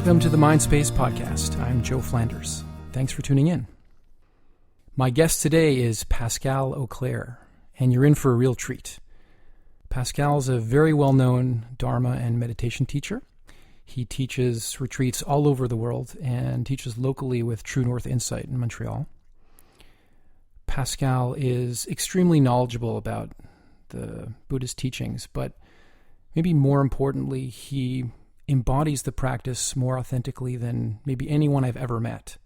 Welcome to the Mindspace podcast. I'm Joe Flanders. Thanks for tuning in. My guest today is Pascal Auclair, and you're in for a real treat. Pascal's a very well-known Dharma and meditation teacher. He teaches retreats all over the world and teaches locally with True North Insight in Montreal. Pascal is extremely knowledgeable about the Buddhist teachings, but maybe more importantly, he embodies the practice more authentically than maybe anyone I've ever met.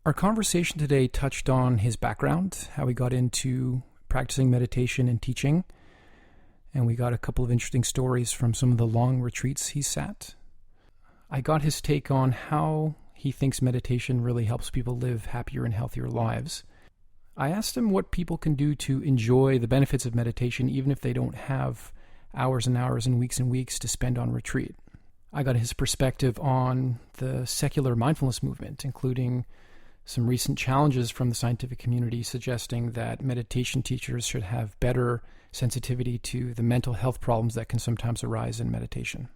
Our conversation today touched on his background, how he got into practicing meditation and teaching, and we got a couple of interesting stories from some of the long retreats he sat. I got his take on how he thinks meditation really helps people live happier and healthier lives. I asked him what people can do to enjoy the benefits of meditation even if they don't have hours and hours and weeks to spend on retreat. I got his perspective on the secular mindfulness movement, including some recent challenges from the scientific community suggesting that meditation teachers should have better sensitivity to the mental health problems that can sometimes arise in meditation.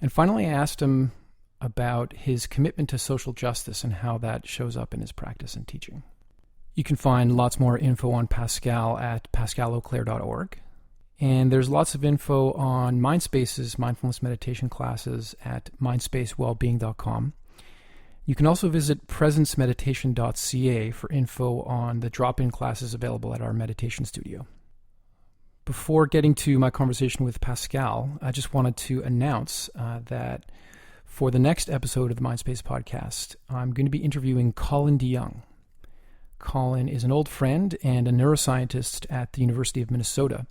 And finally, I asked him about his commitment to social justice and how that shows up in his practice and teaching. You can find lots more info on Pascal at pascalauclair.org. And there's lots of info on Mindspace's mindfulness meditation classes at mindspacewellbeing.com. You can also visit presencemeditation.ca for info on the drop-in classes available at our meditation studio. Before getting to my conversation with Pascal, I just wanted to announce that for the next episode of the Mindspace podcast, I'm going to be interviewing Colin DeYoung. Colin is an old friend and a neuroscientist at the University of Minnesota,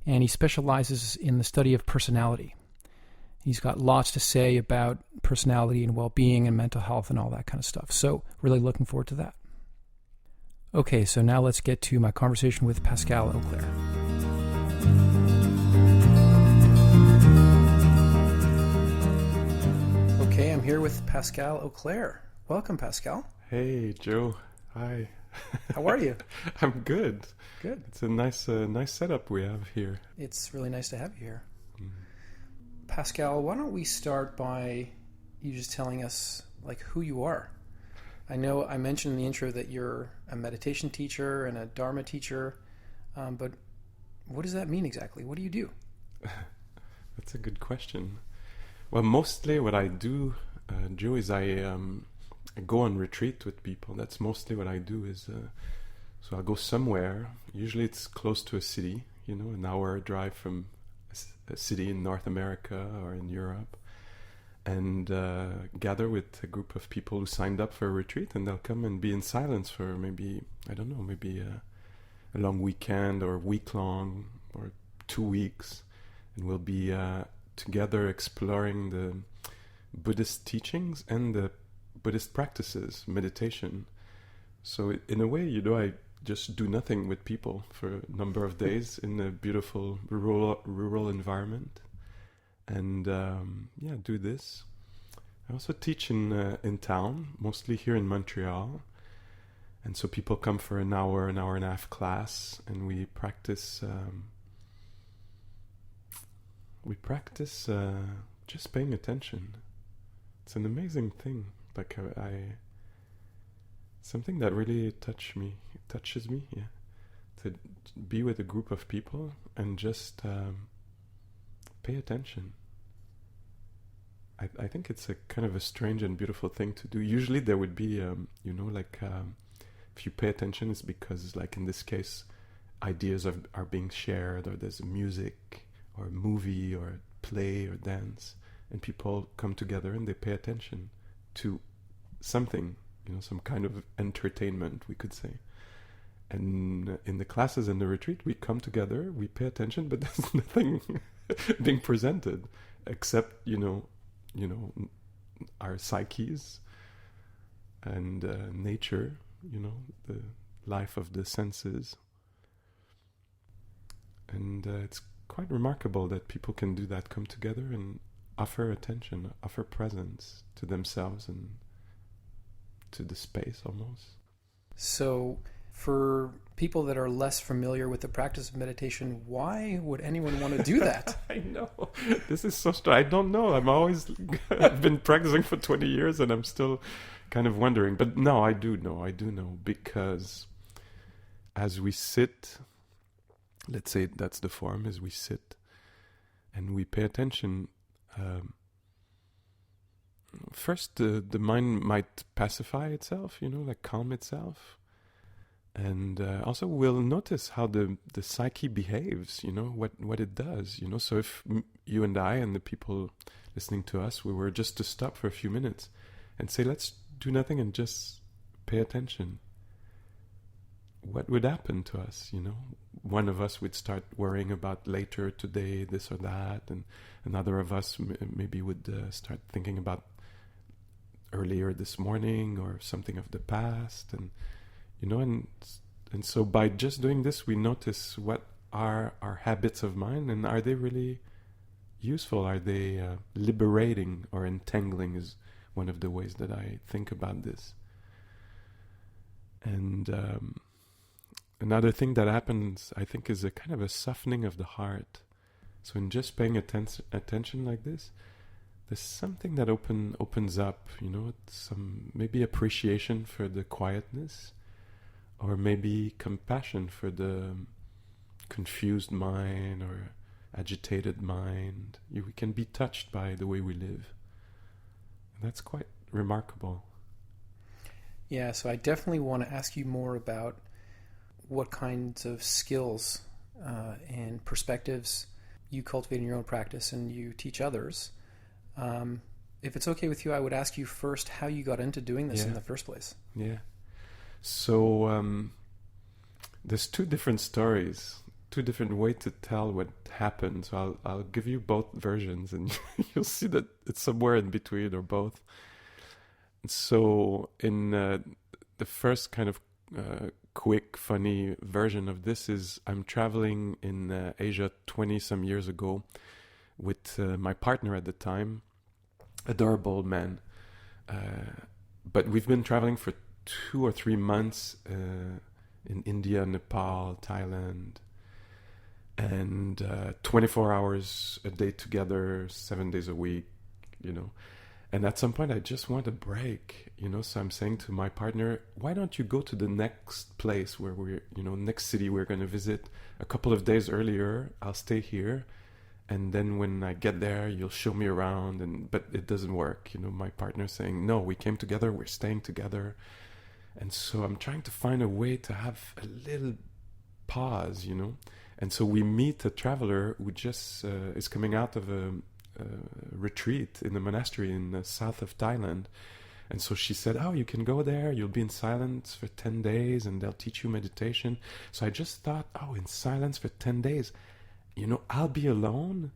and he specializes in the study of personality. He's got lots to say about personality and well-being and mental health and all that kind of stuff, so really looking forward to that. Okay, so now let's get to my conversation with Pascal Auclair. Okay, I'm here with Pascal Auclair. Welcome, Pascal. Hey, Joe. Hi. How are you? I'm good. Good. It's a nice setup we have here. It's really nice to have you here. Pascal, why don't we start by you just telling us who you are? I know I mentioned in the intro that you're a meditation teacher and a Dharma teacher, but what does that mean exactly? What do you do? That's a good question. Well, mostly what I do, Joe, is I go on retreat with people. That's mostly what I do is, so I'll go somewhere. Usually it's close to a city, an hour drive from a city in North America or in Europe, and gather with a group of people who signed up for a retreat, and they'll come and be in silence for maybe a long weekend or week-long or 2 weeks, and we'll be together exploring the Buddhist teachings and the Buddhist practices, meditation. So in a way, I just do nothing with people for a number of days in a beautiful rural environment, and do this. I also teach in town, mostly here in Montreal, and so people come for an hour and a half class, and we practice. Just paying attention. It's an amazing thing. Something that really touches me, to be with a group of people and just pay attention. I think it's a kind of a strange and beautiful thing to do. Usually there would be, if you pay attention, it's because, in this case, ideas are being shared, or there's music, or a movie, or a play, or dance, and people come together and they pay attention to something, some kind of entertainment, we could say. And in the classes and the retreat, we come together, we pay attention, but there's nothing being presented except, our psyches and nature, the life of the senses. And it's quite remarkable that people can do that, come together and offer attention, offer presence to themselves and to the space almost. So For people that are less familiar with the practice of meditation, why would anyone want to do that? I know. This is so strange. I don't know. I've been practicing for 20 years and I'm still kind of wondering. But no, I do know. Because as we sit, let's say that's the form, as we sit and we pay attention, first the mind might pacify itself, like calm itself. And also we'll notice how the psyche behaves, what it does, So if you and I and the people listening to us, we were just to stop for a few minutes and say, let's do nothing and just pay attention. What would happen to us, One of us would start worrying about later, today, this or that. And another of us maybe would start thinking about earlier this morning or something of the past. And and so by just doing this, we notice what are our habits of mind, and are they really useful? Are they liberating or entangling is one of the ways that I think about this. And another thing that happens, I think, is a kind of a softening of the heart. So in just paying attention like this, there's something that opens up, some maybe appreciation for the quietness, or maybe compassion for the confused mind or agitated mind. We can be touched by the way we live. And that's quite remarkable. Yeah, so I definitely want to ask you more about what kinds of skills and perspectives you cultivate in your own practice and you teach others. If it's okay with you, I would ask you first how you got into doing this in the first place. Yeah. So there's two different stories, two different ways to tell what happened. So I'll give you both versions, and you'll see that it's somewhere in between or both. So in the first kind of quick, funny version of this is I'm traveling in Asia 20-some years ago with my partner at the time, adorable man. But we've been traveling for 2 or 3 months in India, Nepal, Thailand, and 24 hours a day together, 7 days a week, And at some point I just want a break, So I'm saying to my partner, why don't you go to the next place where we're, next city we're going to visit a couple of days earlier. I'll stay here. And then when I get there, you'll show me around. But it doesn't work. My partner's saying, no, we came together. We're staying together. And so I'm trying to find a way to have a little pause, And so we meet a traveler who just is coming out of a retreat in a monastery in the south of Thailand. And so she said, oh, you can go there. You'll be in silence for 10 days and they'll teach you meditation. So I just thought, in silence for 10 days. I'll be alone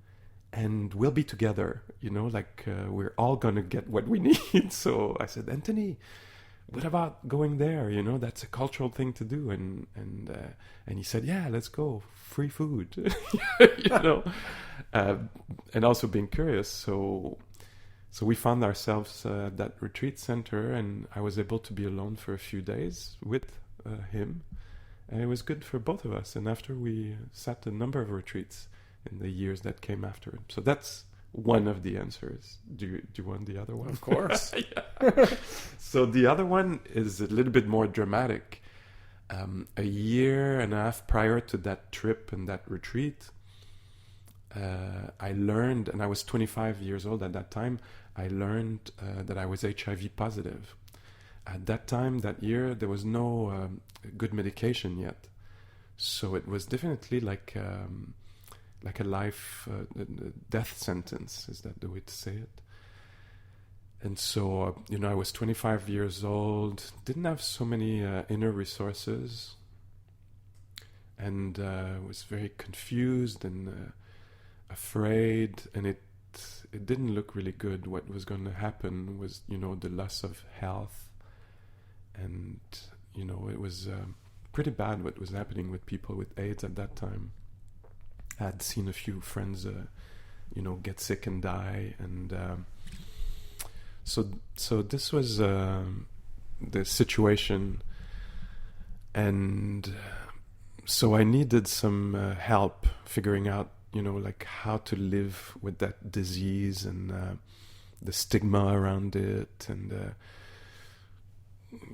and we'll be together, we're all going to get what we need. So I said, Anthony, what about going there? That's a cultural thing to do. And he said, yeah, let's go. Free food, and also being curious. So we found ourselves at that retreat center, and I was able to be alone for a few days with him. And it was good for both of us. And after we sat a number of retreats in the years that came after it. So that's one of the answers. Do you want the other one? Of course. So the other one is a little bit more dramatic. A year and a half prior to that trip and that retreat, I learned, and I was 25 years old at that time, I learned that I was HIV positive. At that time, that year, there was no good medication yet. So it was definitely like a life, death sentence, is that the way to say it? And so, I was 25 years old, didn't have so many inner resources, and was very confused and afraid, and it didn't look really good. What was going to happen was, the loss of health, and, it was pretty bad what was happening with people with AIDS at that time. I had seen a few friends, get sick and die, and so this was the situation, And so I needed some help figuring out, like how to live with that disease and the stigma around it. And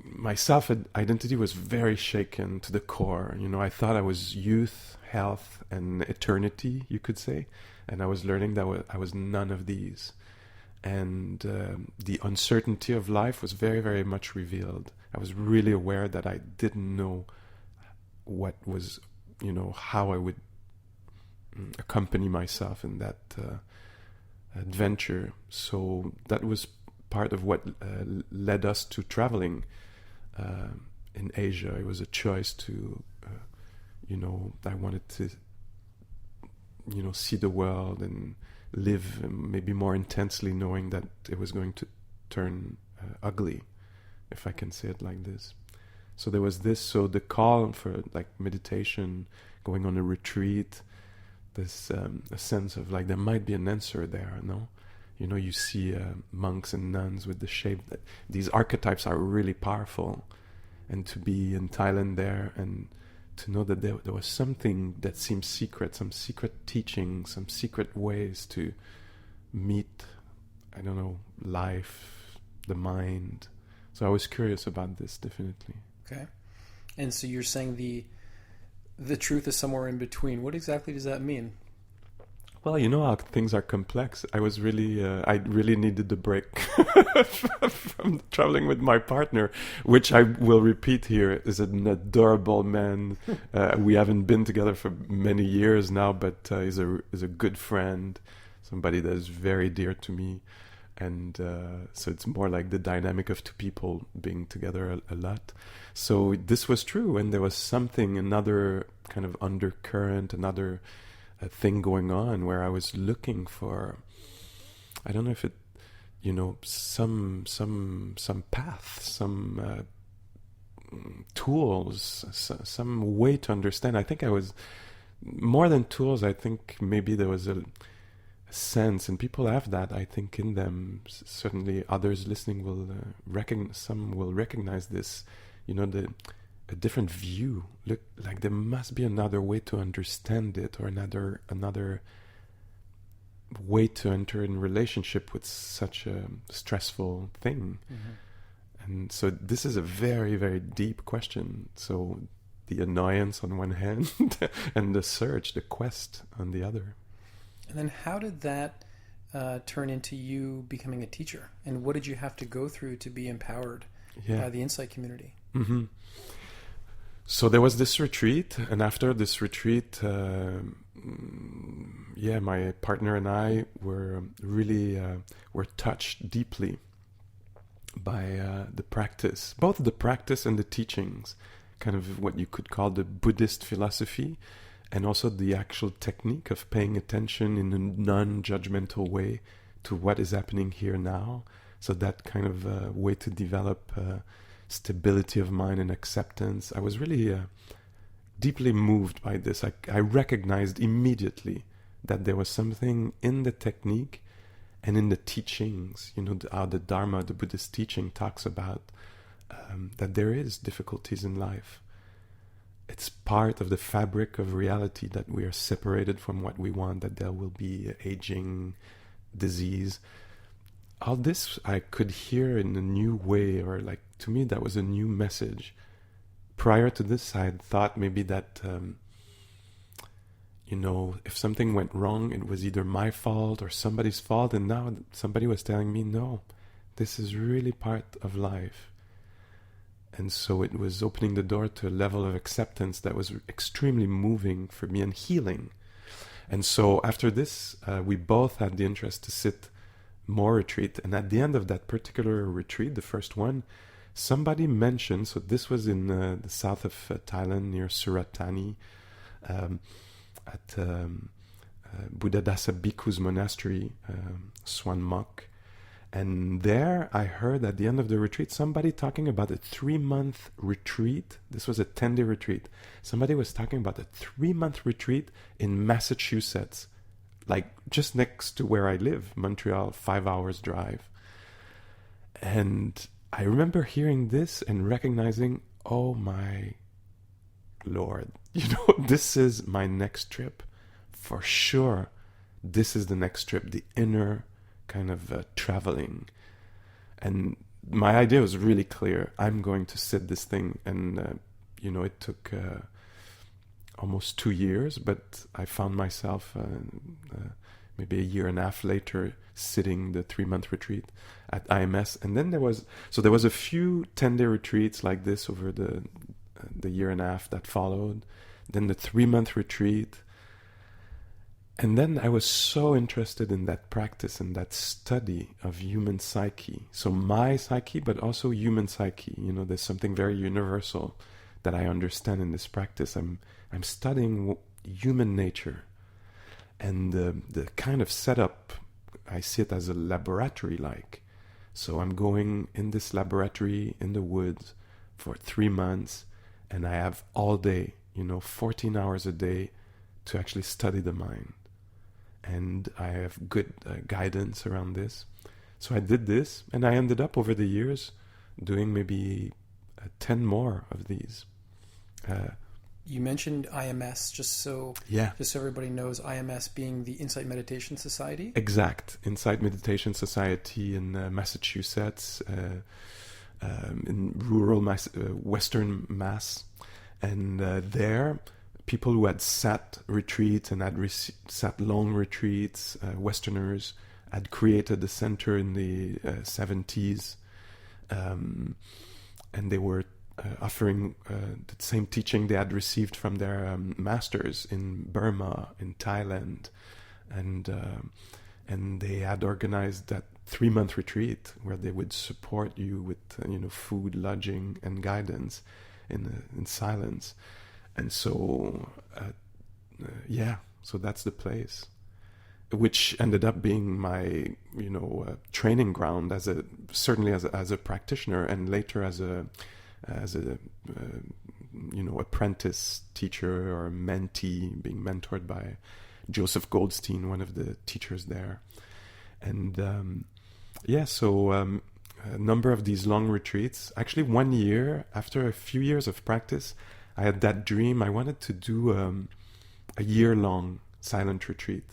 my self-identity was very shaken to the core. I thought I was youth, health, and eternity, you could say. And I was learning that I was none of these. And the uncertainty of life was very, very much revealed. I was really aware that I didn't know what was, how I would accompany myself in that adventure. So that was part of what led us to traveling in Asia. It was a choice to, I wanted to, see the world and live maybe more intensely, knowing that it was going to turn ugly, if I can say it like this. So there was this. So the call for like meditation, going on a retreat, this a sense of like there might be an answer there. No, you see monks and nuns with the shape. That these archetypes are really powerful, and to be in Thailand there and to know that there was something that seemed secret, some secret teaching, some secret ways to meet, I don't know, life, the mind. So I was curious about this, definitely. Okay. And so you're saying the truth is somewhere in between. What exactly does that mean? Well, how things are complex. I really needed the break from traveling with my partner, which I will repeat here is an adorable man. We haven't been together for many years now, but he's a good friend, somebody that is very dear to me. And so it's more like the dynamic of two people being together a lot. So this was true, and there was something, another kind of undercurrent, another thing going on where I was looking for, I don't know if it, some path, some tools, some way to understand. I think I was more than tools. I think maybe there was a sense, and people have that, I think, in them. Certainly others listening will some will recognize this, a different view. Look, like there must be another way to understand it, or another way to enter in relationship with such a stressful thing. Mm-hmm. And so this is a very, very deep question. So the annoyance on one hand and the search, the quest on the other. And then how did that turn into you becoming a teacher? And what did you have to go through to be empowered by the Insight community? Mm-hmm. So there was this retreat, and after this retreat, my partner and I were really were touched deeply by the practice, both the practice and the teachings, kind of what you could call the Buddhist philosophy, and also the actual technique of paying attention in a non-judgmental way to what is happening here now. So that kind of way to develop stability of mind and acceptance. I was really deeply moved by this. I recognized immediately that there was something in the technique and in the teachings, how the Dharma, the Buddhist teaching, talks about that there is difficulties in life. It's part of the fabric of reality that we are separated from what we want, that there will be aging, disease. All this I could hear in a new way, or like, to me, that was a new message. Prior to this, I had thought maybe that, if something went wrong, it was either my fault or somebody's fault. And now somebody was telling me, no, this is really part of life. And so it was opening the door to a level of acceptance that was extremely moving for me and healing. And so after this, we both had the interest to sit more retreat. And at the end of that particular retreat, the first one, somebody mentioned, so this was in the south of Thailand, near Surat Thani, at Buddhadasa Bhikkhu's monastery, Swan Mok. And there I heard at the end of the retreat somebody talking about a 3-month retreat. This was a 10-day retreat. Somebody was talking about a 3-month retreat in Massachusetts, like just next to where I live, Montreal, 5 hours drive. And I remember hearing this and recognizing, oh my Lord, this is my next trip. For sure, this is the next trip, the inner kind of traveling. And my idea was really clear. I'm going to sit this thing. And, it took almost 2 years, but I found myself maybe a year and a half later sitting the 3-month retreat at IMS. And then there was a few 10-day retreats like this over the year and a half that followed. Then the 3-month retreat. And then I was so interested in that practice and that study of human psyche. So my psyche, but also human psyche. There's something very universal that I understand in this practice. I'm studying human nature. And the kind of setup, I see it as a laboratory-like. So I'm going in this laboratory in the woods for 3 months, and I have all day, 14 hours a day to actually study the mind. And I have good guidance around this. So I did this, and I ended up over the years doing maybe 10 more of these. You mentioned IMS, just so everybody knows, IMS being the Insight Meditation Society. Exact. Insight Meditation Society in Massachusetts, in rural Western Mass. And there, people who had sat retreats and had sat long retreats, Westerners, had created a center in the 70s. And they were offering the same teaching they had received from their masters in Burma, in Thailand. And they had organized that 3-month retreat where they would support you with food, lodging, and guidance in silence. And so, so that's the place, which ended up being my, training ground certainly as a practitioner, and later as a apprentice teacher or mentee, being mentored by Joseph Goldstein, one of the teachers there. And a number of these long retreats. Actually, 1 year, after a few years of practice, I had that dream. I wanted to do a year-long silent retreat.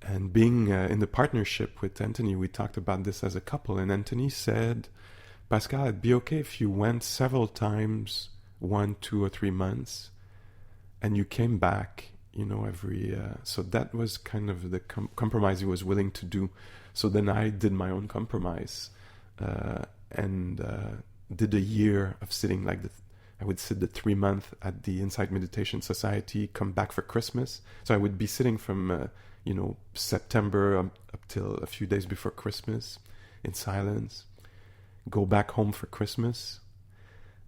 And being in the partnership with Anthony, we talked about this as a couple. And Anthony said, Pascal, it'd be okay if you went several times, 1, 2, or 3 months, and you came back, every... so that was kind of the compromise he was willing to do. So then I did my own compromise and did a year of sitting like I would sit the 3 month at the Insight Meditation Society, come back for Christmas. So I would be sitting from, September up till a few days before Christmas in silence, go back home for Christmas.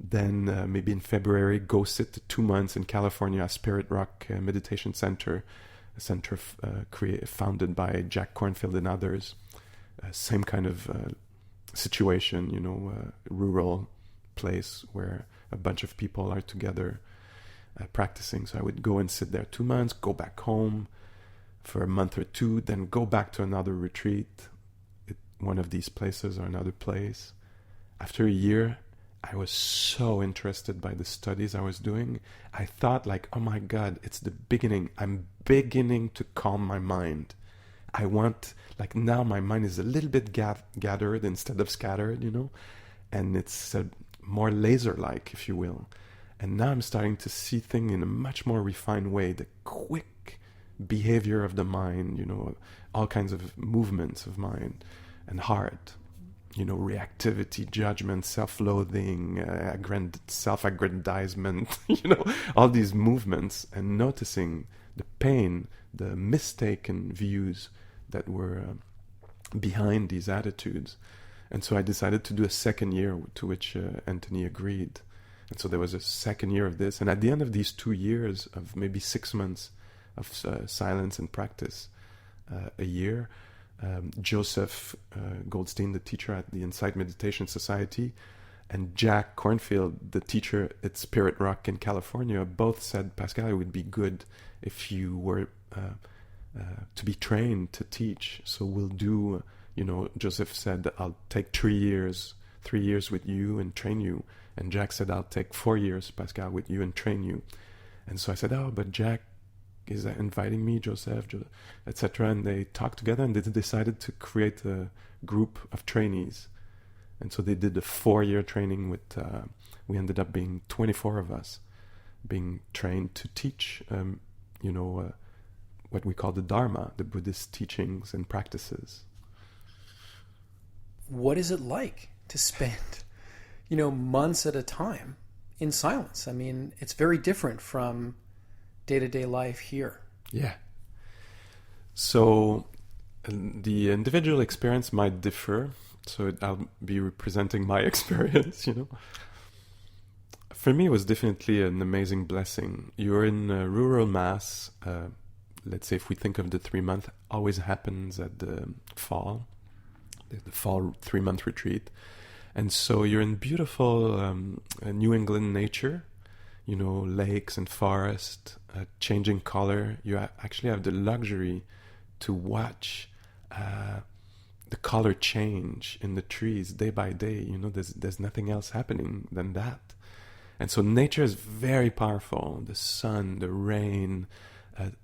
Then maybe in February, go sit 2 months in California, Spirit Rock Meditation Center, a center founded by Jack Kornfield and others. Same kind of situation, rural place where a bunch of people are together practicing. So I would go and sit there 2 months, go back home for a month or two, then go back to another retreat at one of these places or another place. After a year, I was so interested by the studies I was doing. I thought oh my God, it's the beginning. I'm beginning to calm my mind. I want, now my mind is a little bit gathered instead of scattered, and it's more laser-like, if you will. And now I'm starting to see things in a much more refined way, the quick behavior of the mind, all kinds of movements of mind and heart, reactivity, judgment, self-loathing, self-aggrandizement, all these movements, and noticing the pain, the mistaken views that were behind these attitudes. And so I decided to do a second year, to which Anthony agreed. And so there was a second year of this. And at the end of these 2 years of maybe 6 months of silence and practice, a year, Joseph Goldstein, the teacher at the Insight Meditation Society, and Jack Kornfield, the teacher at Spirit Rock in California, both said, Pascal, it would be good if you were to be trained to teach. So we'll do, Joseph said, I'll take 3 years 3 years with you and train you. And Jack said, I'll take 4 years, Pascal, with you and train you. And so I said, oh, but Jack is inviting me, Joseph, etc. And they talked together and they decided to create a group of trainees. And so they did a 4-year training with, we ended up being 24 of us being trained to teach, what we call the Dharma, the Buddhist teachings and practices. What is it like to spend, months at a time in silence? I mean, it's very different from day-to-day life here. Yeah. So the individual experience might differ. So I'll be representing my experience, For me, it was definitely an amazing blessing. You're in rural Mass. Let's say if we think of the 3-month, always happens at the fall. The fall 3-month retreat. And so you're in beautiful New England nature, lakes and forest, changing color. You actually have the luxury to watch the color change in the trees day by day. There's nothing else happening than that. And so nature is very powerful. The sun, the rain,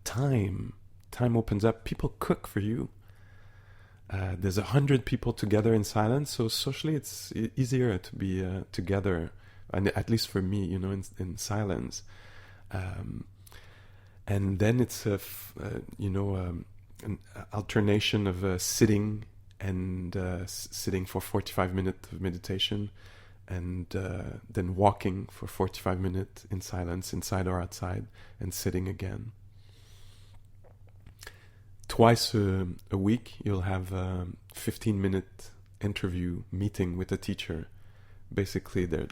time opens up. People cook for you. There's 100 people together in silence, so socially it's easier to be together, and at least for me, in silence. And then it's an alternation of sitting and sitting for 45 minutes of meditation, and then walking for 45 minutes in silence, inside or outside, and sitting again. Twice a week, you'll have a 15-minute interview meeting with a teacher. Basically, they're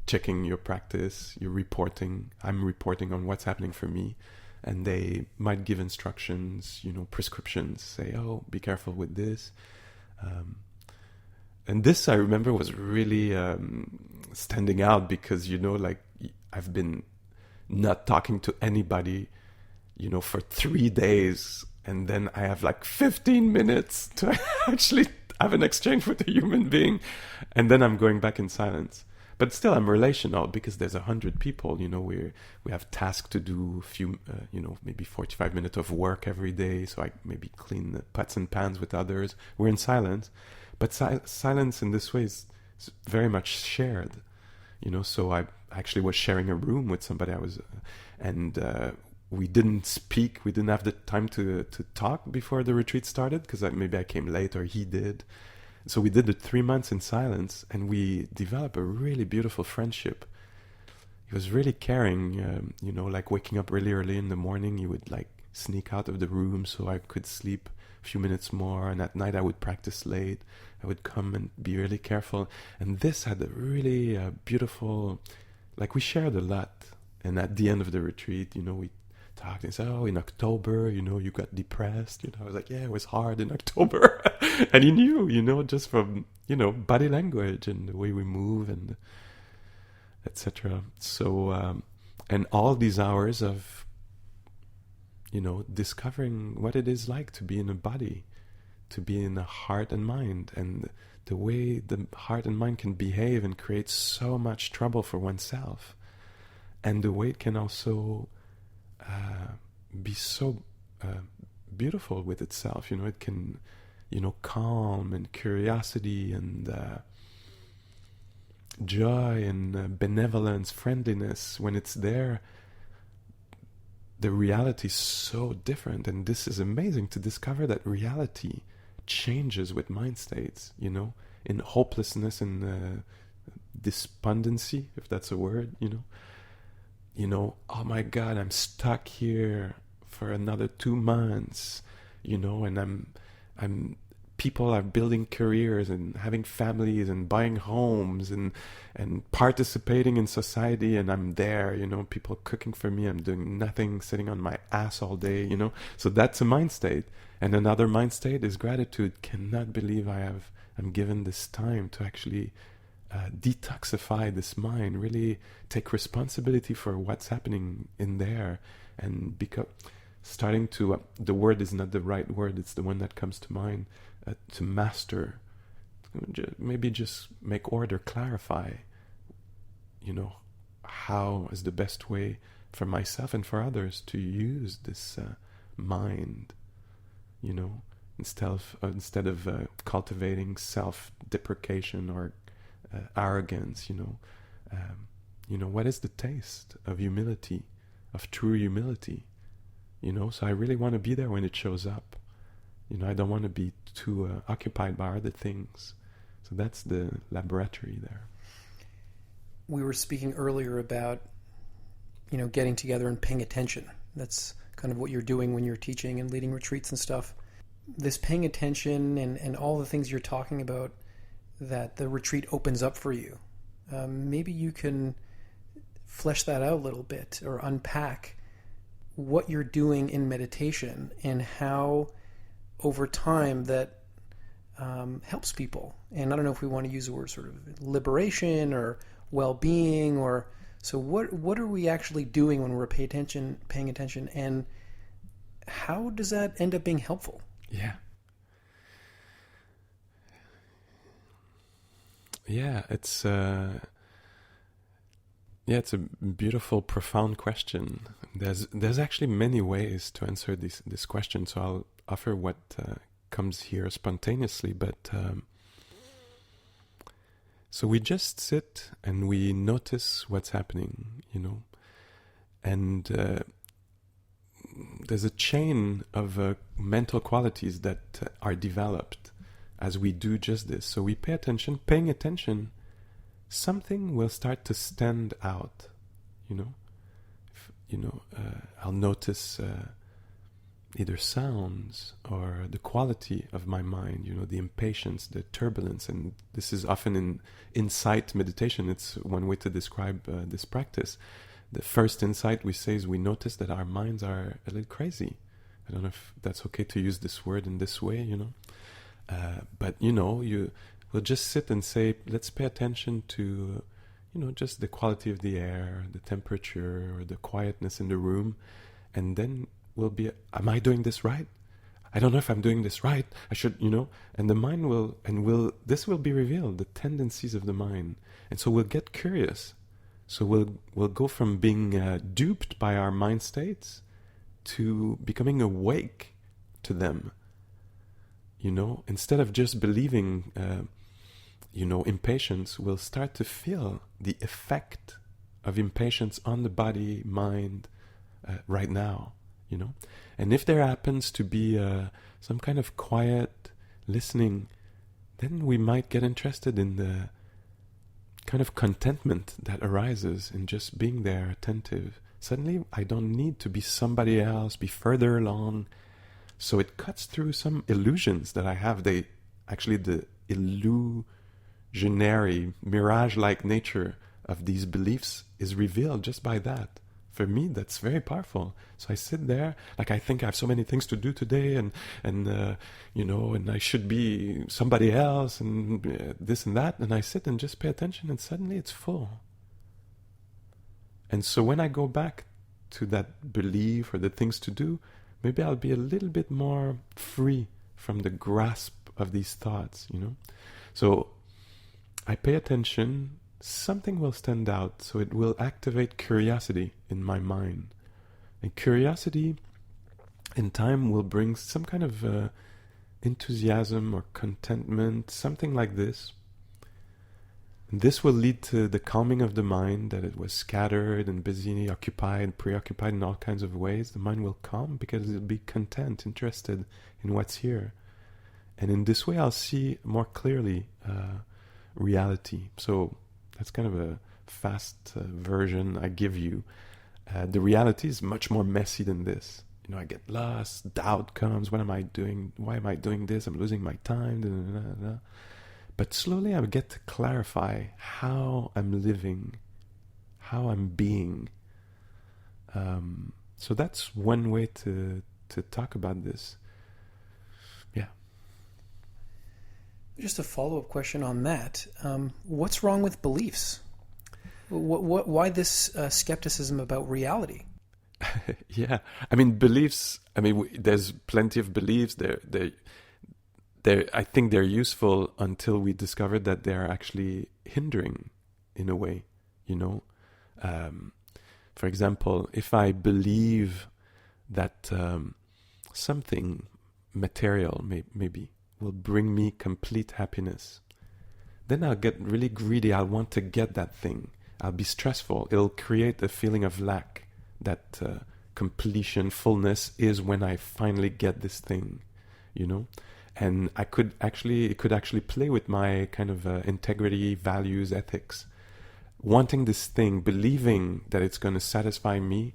checking your practice, you're reporting. I'm reporting on what's happening for me. And they might give instructions, prescriptions, say, oh, be careful with this. And this, I remember, was really standing out because, I've been not talking to anybody, for 3 days. And then I have 15 minutes to actually have an exchange with a human being. And then I'm going back in silence. But still, I'm relational because there's 100 people. We have tasks to do, a few, maybe 45 minutes of work every day. So I maybe clean the pots and pans with others. We're in silence. But silence in this way is very much shared. So I actually was sharing a room with somebody we didn't speak. We didn't have the time to talk before the retreat started because maybe I came late or he did. So we did it 3 months in silence, and we developed a really beautiful friendship. He was really caring, waking up really early in the morning. He would sneak out of the room so I could sleep a few minutes more. And at night I would practice late. I would come and be really careful. And this had a really beautiful, we shared a lot. And at the end of the retreat, we talked and said, oh, in October, you got depressed. I was like, yeah, it was hard in October. And he knew, just from, body language and the way we move and etc. So, and all these hours of, discovering what it is like to be in a body, to be in a heart and mind, and the way the heart and mind can behave and create so much trouble for oneself. And the way it can also be so beautiful with itself. It can, calm and curiosity and joy and benevolence, friendliness. When it's there, the reality is so different. And this is amazing to discover that reality changes with mind states, in hopelessness and despondency, if that's a word, oh my God, I'm stuck here for another 2 months, and I'm people are building careers and having families and buying homes and participating in society, and I'm there, people cooking for me, I'm doing nothing, sitting on my ass all day, so that's a mind state. And another mind state is gratitude. Cannot believe I'm given this time to actually detoxify this mind, really take responsibility for what's happening in there, and starting to the word is not the right word, it's the one that comes to mind, to master maybe just make order, clarify, how is the best way for myself and for others to use this mind, instead of cultivating self-deprecation or arrogance, what is the taste of humility, of true humility, so I really want to be there when it shows up. I don't want to be too occupied by other things. So that's the laboratory there. We were speaking earlier about, getting together and paying attention. That's kind of what you're doing when you're teaching and leading retreats and stuff. This paying attention and all the things you're talking about that the retreat opens up for you. Maybe you can flesh that out a little bit or unpack what you're doing in meditation and how over time that helps people. And I don't know if we want to use the word sort of liberation or well-being, or so what are we actually doing when we're paying attention, and how does that end up being helpful? It's a beautiful, profound question. There's actually many ways to answer this question, so I'll offer what comes here spontaneously. But so we just sit and we notice what's happening, and there's a chain of mental qualities that are developed as we do just this. So we pay attention. Paying attention, something will start to stand out, I'll notice either sounds or the quality of my mind, the impatience, the turbulence. And this is often in insight meditation. It's one way to describe this practice. The first insight we say is we notice that our minds are a little crazy. I don't know if that's okay to use this word in this way, but we'll just sit and say, let's pay attention to, just the quality of the air, the temperature, or the quietness in the room. And then we'll be, am I doing this right? I don't know if I'm doing this right. I should, and the mind this will be revealed, the tendencies of the mind. And so we'll get curious. So we'll go from being duped by our mind states to becoming awake to them. Instead of just believing, impatience, we'll start to feel the effect of impatience on the body, mind, right now, And if there happens to be some kind of quiet listening, then we might get interested in the kind of contentment that arises in just being there, attentive. Suddenly, I don't need to be somebody else, be further along. So it cuts through some illusions that I have. The illusionary, mirage-like nature of these beliefs is revealed just by that. For me, that's very powerful. So I sit there, like I think I have so many things to do today, and I should be somebody else, and this and that. And I sit and just pay attention, and suddenly it's full. And so when I go back to that belief or the things to do, maybe I'll be a little bit more free from the grasp of these thoughts, So I pay attention. Something will stand out, so it will activate curiosity in my mind. And curiosity in time will bring some kind of enthusiasm or contentment, something like this. And this will lead to the calming of the mind, that it was scattered and busy, occupied, preoccupied in all kinds of ways. The mind will calm because it'll be content, interested in what's here. And in this way, I'll see more clearly reality. So that's kind of a fast version I give you. The reality is much more messy than this. I get lost, doubt comes, what am I doing? Why am I doing this? I'm losing my time. Da, da, da, da. But slowly I get to clarify how I'm living, how I'm being. So that's one way to talk about this. Yeah. Just a follow-up question on that. What's wrong with beliefs? Why this skepticism about reality? Yeah. Beliefs, there's plenty of beliefs. They're I think they're useful until we discover that they're actually hindering, in a way, you know. For example, if I believe that something material maybe will bring me complete happiness, then I'll get really greedy. I'll want to get that thing. I'll be stressful. It'll create a feeling of lack, that completion, fullness is when I finally get this thing, you know. And it could actually play with my kind of integrity, values, ethics. Wanting this thing, believing that it's going to satisfy me,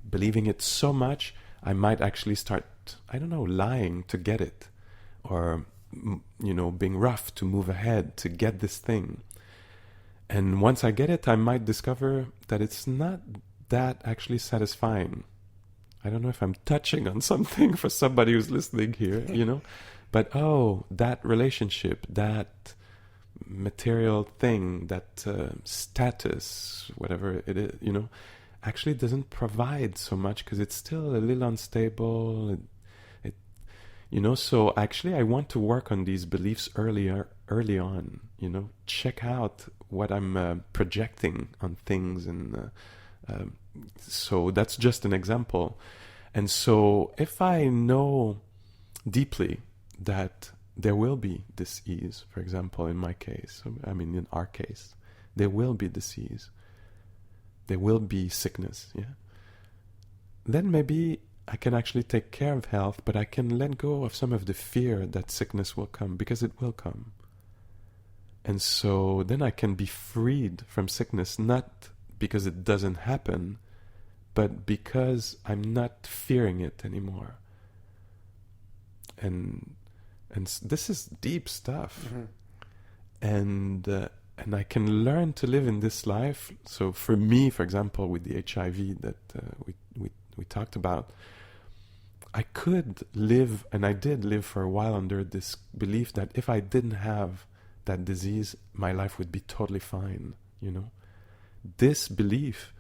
believing it so much, I might actually start, I don't know, lying to get it, or, you know, being rough to move ahead to get this thing. And once I get it, I might discover that it's not that actually satisfying. I don't know if I'm touching on something for somebody who's listening here, you know, but that relationship, that material thing, that status, whatever it is, you know, actually doesn't provide so much because it's still a little unstable. You know, so actually I want to work on these beliefs early on, you know, check out what I'm projecting on things. And so that's just an example. And so if I know deeply that there will be dis-ease, for example, in my case, I mean, in our case, there will be dis-ease, there will be sickness, yeah, then maybe I can actually take care of health, but I can let go of some of the fear that sickness will come, because it will come. And so then I can be freed from sickness, not because it doesn't happen, but because I'm not fearing it anymore. And this is deep stuff. Mm-hmm. And I can learn to live in this life. So for me, for example, with the HIV that we talked about, I could live, and I did live for a while under this belief that if I didn't have that disease, my life would be totally fine, you know. This belief,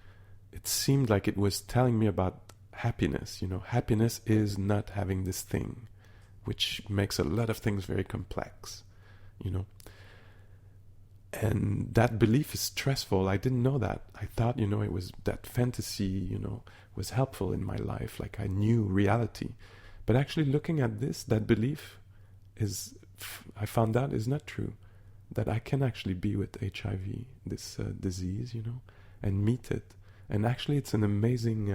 it seemed like it was telling me about happiness, you know. Happiness is not having this thing, which makes a lot of things very complex, you know. And that belief is stressful. I didn't know that. I thought, you know, it was that fantasy, you know, was helpful in my life. Like I knew reality. But actually looking at this, that belief is, I found out is not true. That I can actually be with HIV, this disease, you know, and meet it. And actually it's an amazing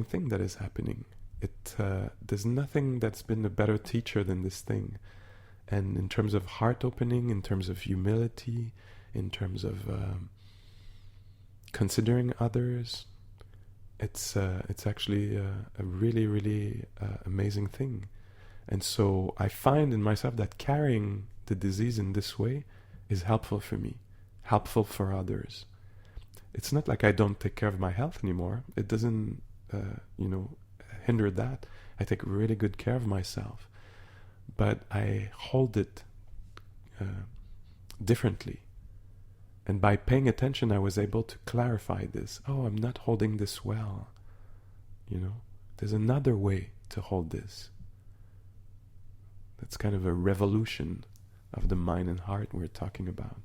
thing that is happening. There's nothing that's been a better teacher than this thing. And in terms of heart opening, in terms of humility, in terms of considering others, it's actually a really, really amazing thing. And so I find in myself that carrying the disease in this way is helpful for me, helpful for others. It's not like I don't take care of my health anymore. It doesn't, hinder that. I take really good care of myself. But I hold it differently. And by paying attention, I was able to clarify this. Oh, I'm not holding this well. You know, there's another way to hold this. That's kind of a revolution of the mind and heart we're talking about.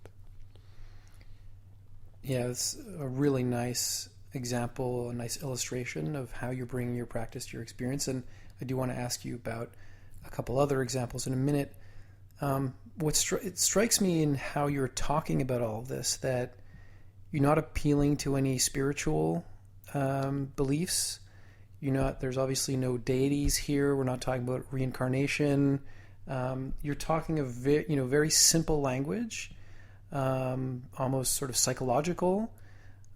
Yeah, it's a really nice example, a nice illustration of how you're bringing your practice to your experience. And I do want to ask you about a couple other examples in a minute. It strikes me in how you're talking about all of this, that you're not appealing to any spiritual beliefs. There's obviously no deities here. We're not talking about reincarnation. You're talking a very simple language, almost sort of psychological.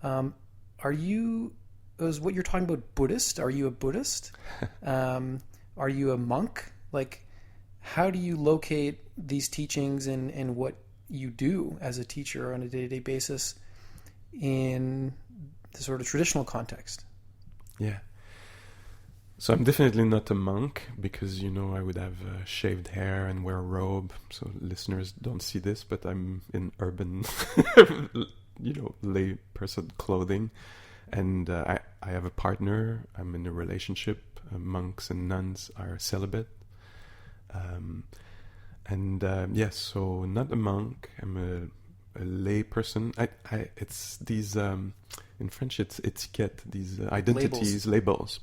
Is what you're talking about Buddhist? Are you a Buddhist? Are you a monk? Like, how do you locate these teachings and what you do as a teacher on a day-to-day basis in the sort of traditional context? Yeah. So I'm definitely not a monk because, I would have shaved hair and wear a robe. So listeners don't see this, but I'm in urban, lay person clothing. And I have a partner. I'm in a relationship monks and nuns are celibate. Yes, so not a monk. I'm a lay person. It's these in French. It's etiquette. These identities, labels.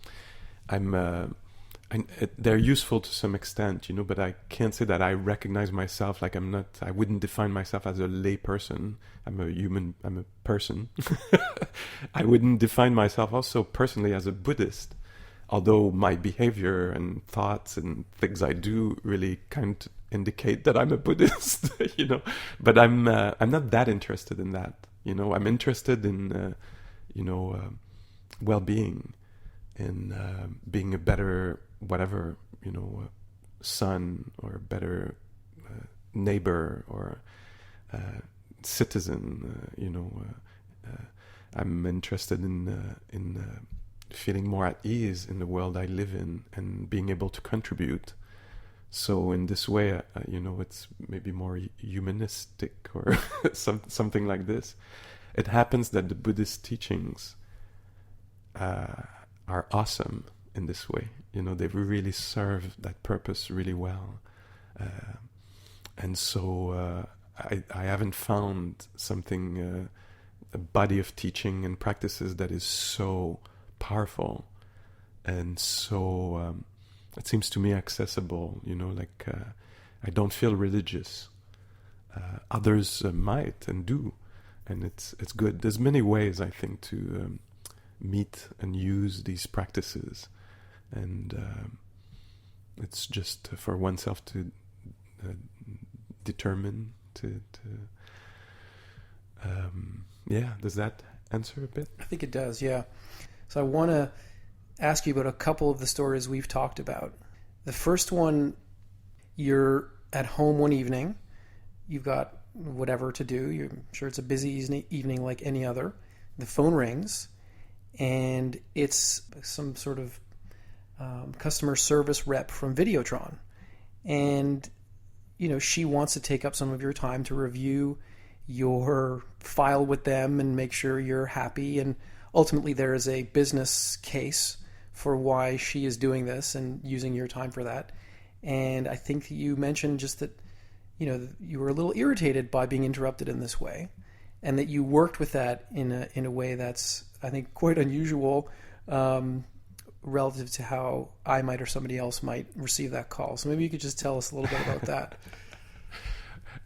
They're useful to some extent, but I can't say that I recognize myself. Like I wouldn't define myself as a lay person. I'm a human. I'm a person. I wouldn't define myself also personally as a Buddhist, although my behavior and thoughts and things I do really kind of indicate that I'm a Buddhist, But I'm not that interested in that, I'm interested in, well-being, in being a better whatever, son or a better neighbor or citizen, I'm interested in feeling more at ease in the world I live in and being able to contribute. So in this way, it's maybe more humanistic or something like this. It happens that the Buddhist teachings are awesome in this way. They really serve that purpose really well. And so I haven't found something, a body of teaching and practices that is so powerful and so it seems to me accessible, I don't feel religious. Others might and do, and it's good. There's many ways, I think, to meet and use these practices, and it's just for oneself to determine to does that answer a bit? I think it does, yeah. So I want to ask you about a couple of the stories we've talked about. The first one, you're at home one evening, you've got whatever to do, you're sure it's a busy evening like any other. The phone rings, and it's some sort of customer service rep from Videotron. And, she wants to take up some of your time to review your file with them and make sure you're happy. And ultimately there is a business case for why she is doing this and using your time for that. And I think you mentioned just that, you were a little irritated by being interrupted in this way, and that you worked with that in a way that's, I think, quite unusual relative to how I might or somebody else might receive that call. So maybe you could just tell us a little bit about that.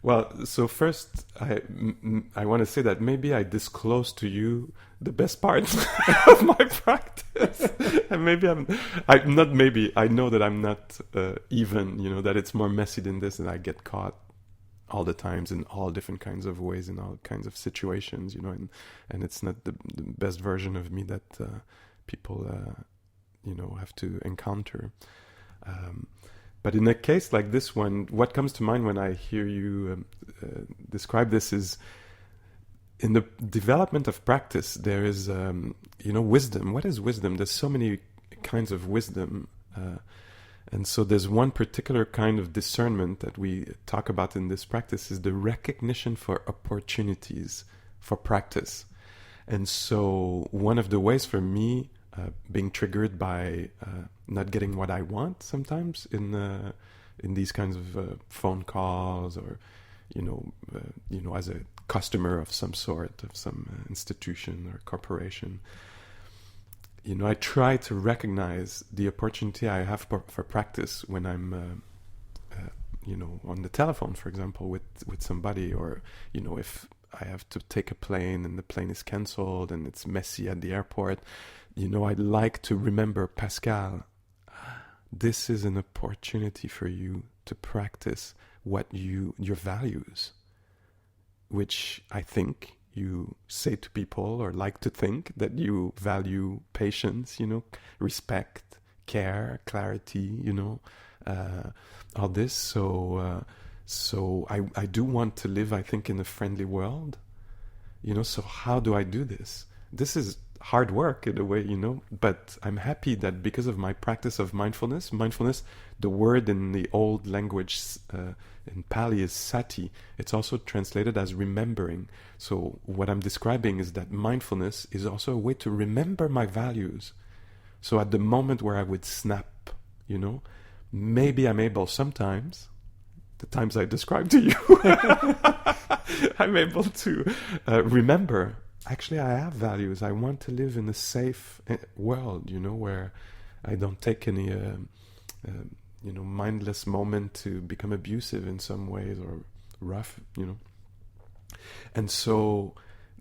Well, so first, I want to say that maybe I disclosed to you the best parts of my practice. And maybe I know that I'm not even, that it's more messy than this, and I get caught all the times in all different kinds of ways, in all kinds of situations, and it's not the best version of me that people, have to encounter. But in a case like this one, what comes to mind when I hear you describe this is, in the development of practice, there is, wisdom. What is wisdom? There's so many kinds of wisdom. And so there's one particular kind of discernment that we talk about in this practice, is the recognition for opportunities for practice. And so one of the ways for me, being triggered by not getting what I want sometimes in these kinds of phone calls, or as a customer of some sort, of some institution or corporation, I try to recognize the opportunity I have for practice when I'm on the telephone, for example, with somebody, or if I have to take a plane and the plane is canceled and it's messy at the airport. I'd like to remember, Pascal, this is an opportunity for you to practice your values, which I think you say to people, or like to think that you value patience, respect, care, clarity, all this. So I do want to live, I think, in a friendly world, so how do I do this? This is hard work in a way, but I'm happy that because of my practice of mindfulness, the word in the old language in Pali is sati. It's also translated as remembering. So what I'm describing is that mindfulness is also a way to remember my values. So at the moment where I would snap, you know, maybe I'm able sometimes, the times I described to you, I'm able to remember, actually I have values. I want to live in a safe world, you know, where I don't take any, you know, mindless moment to become abusive in some ways or rough, you know. And so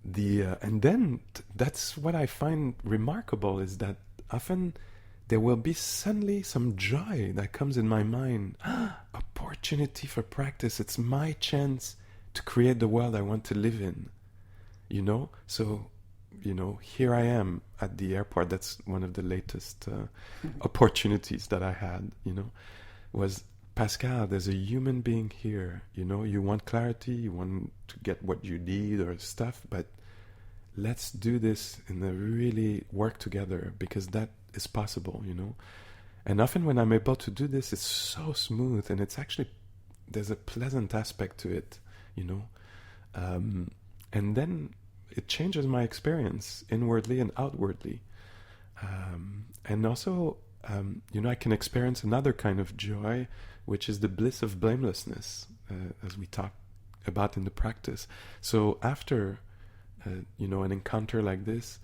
and then that's what I find remarkable, is that often there will be suddenly some joy that comes in my mind. Opportunity for practice. It's my chance to create the world I want to live in, you know. So, you know, here I am at the airport. That's one of the latest opportunities that I had, you know, was, Pascal, there's a human being here, you know, you want clarity, you want to get what you need or stuff, but let's do this in a really work together, because that is possible, you know. And often when I'm able to do this, it's so smooth, and it's actually, there's a pleasant aspect to it, you know. And then it changes my experience inwardly and outwardly. And also, you know, I can experience another kind of joy, which is the bliss of blamelessness, as we talk about in the practice. So after, you know, an encounter like this,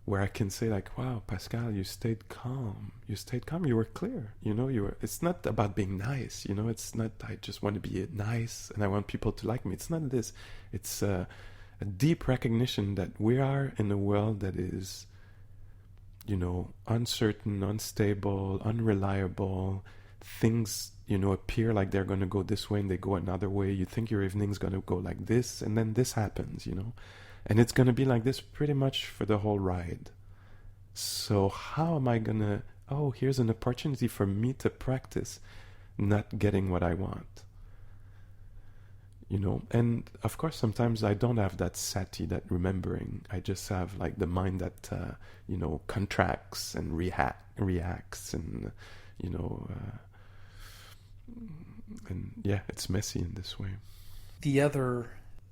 where I can say like, wow, Pascal, you stayed calm, you were clear, you know, it's not about being nice, you know, it's not, I just want to be nice and I want people to like me. It's not this. It's a deep recognition that we are in a world that is, you know, uncertain, unstable, unreliable. Things, you know, appear like they're going to go this way and they go another way. You think your evening's going to go like this, and then this happens, you know. And it's going to be like this pretty much for the whole ride. So how am I going to, here's an opportunity for me to practice not getting what I want. You know, and of course sometimes I don't have that sati, that remembering. I just have like the mind that, you know, contracts and reacts and, you know, and yeah, it's messy in this way. The other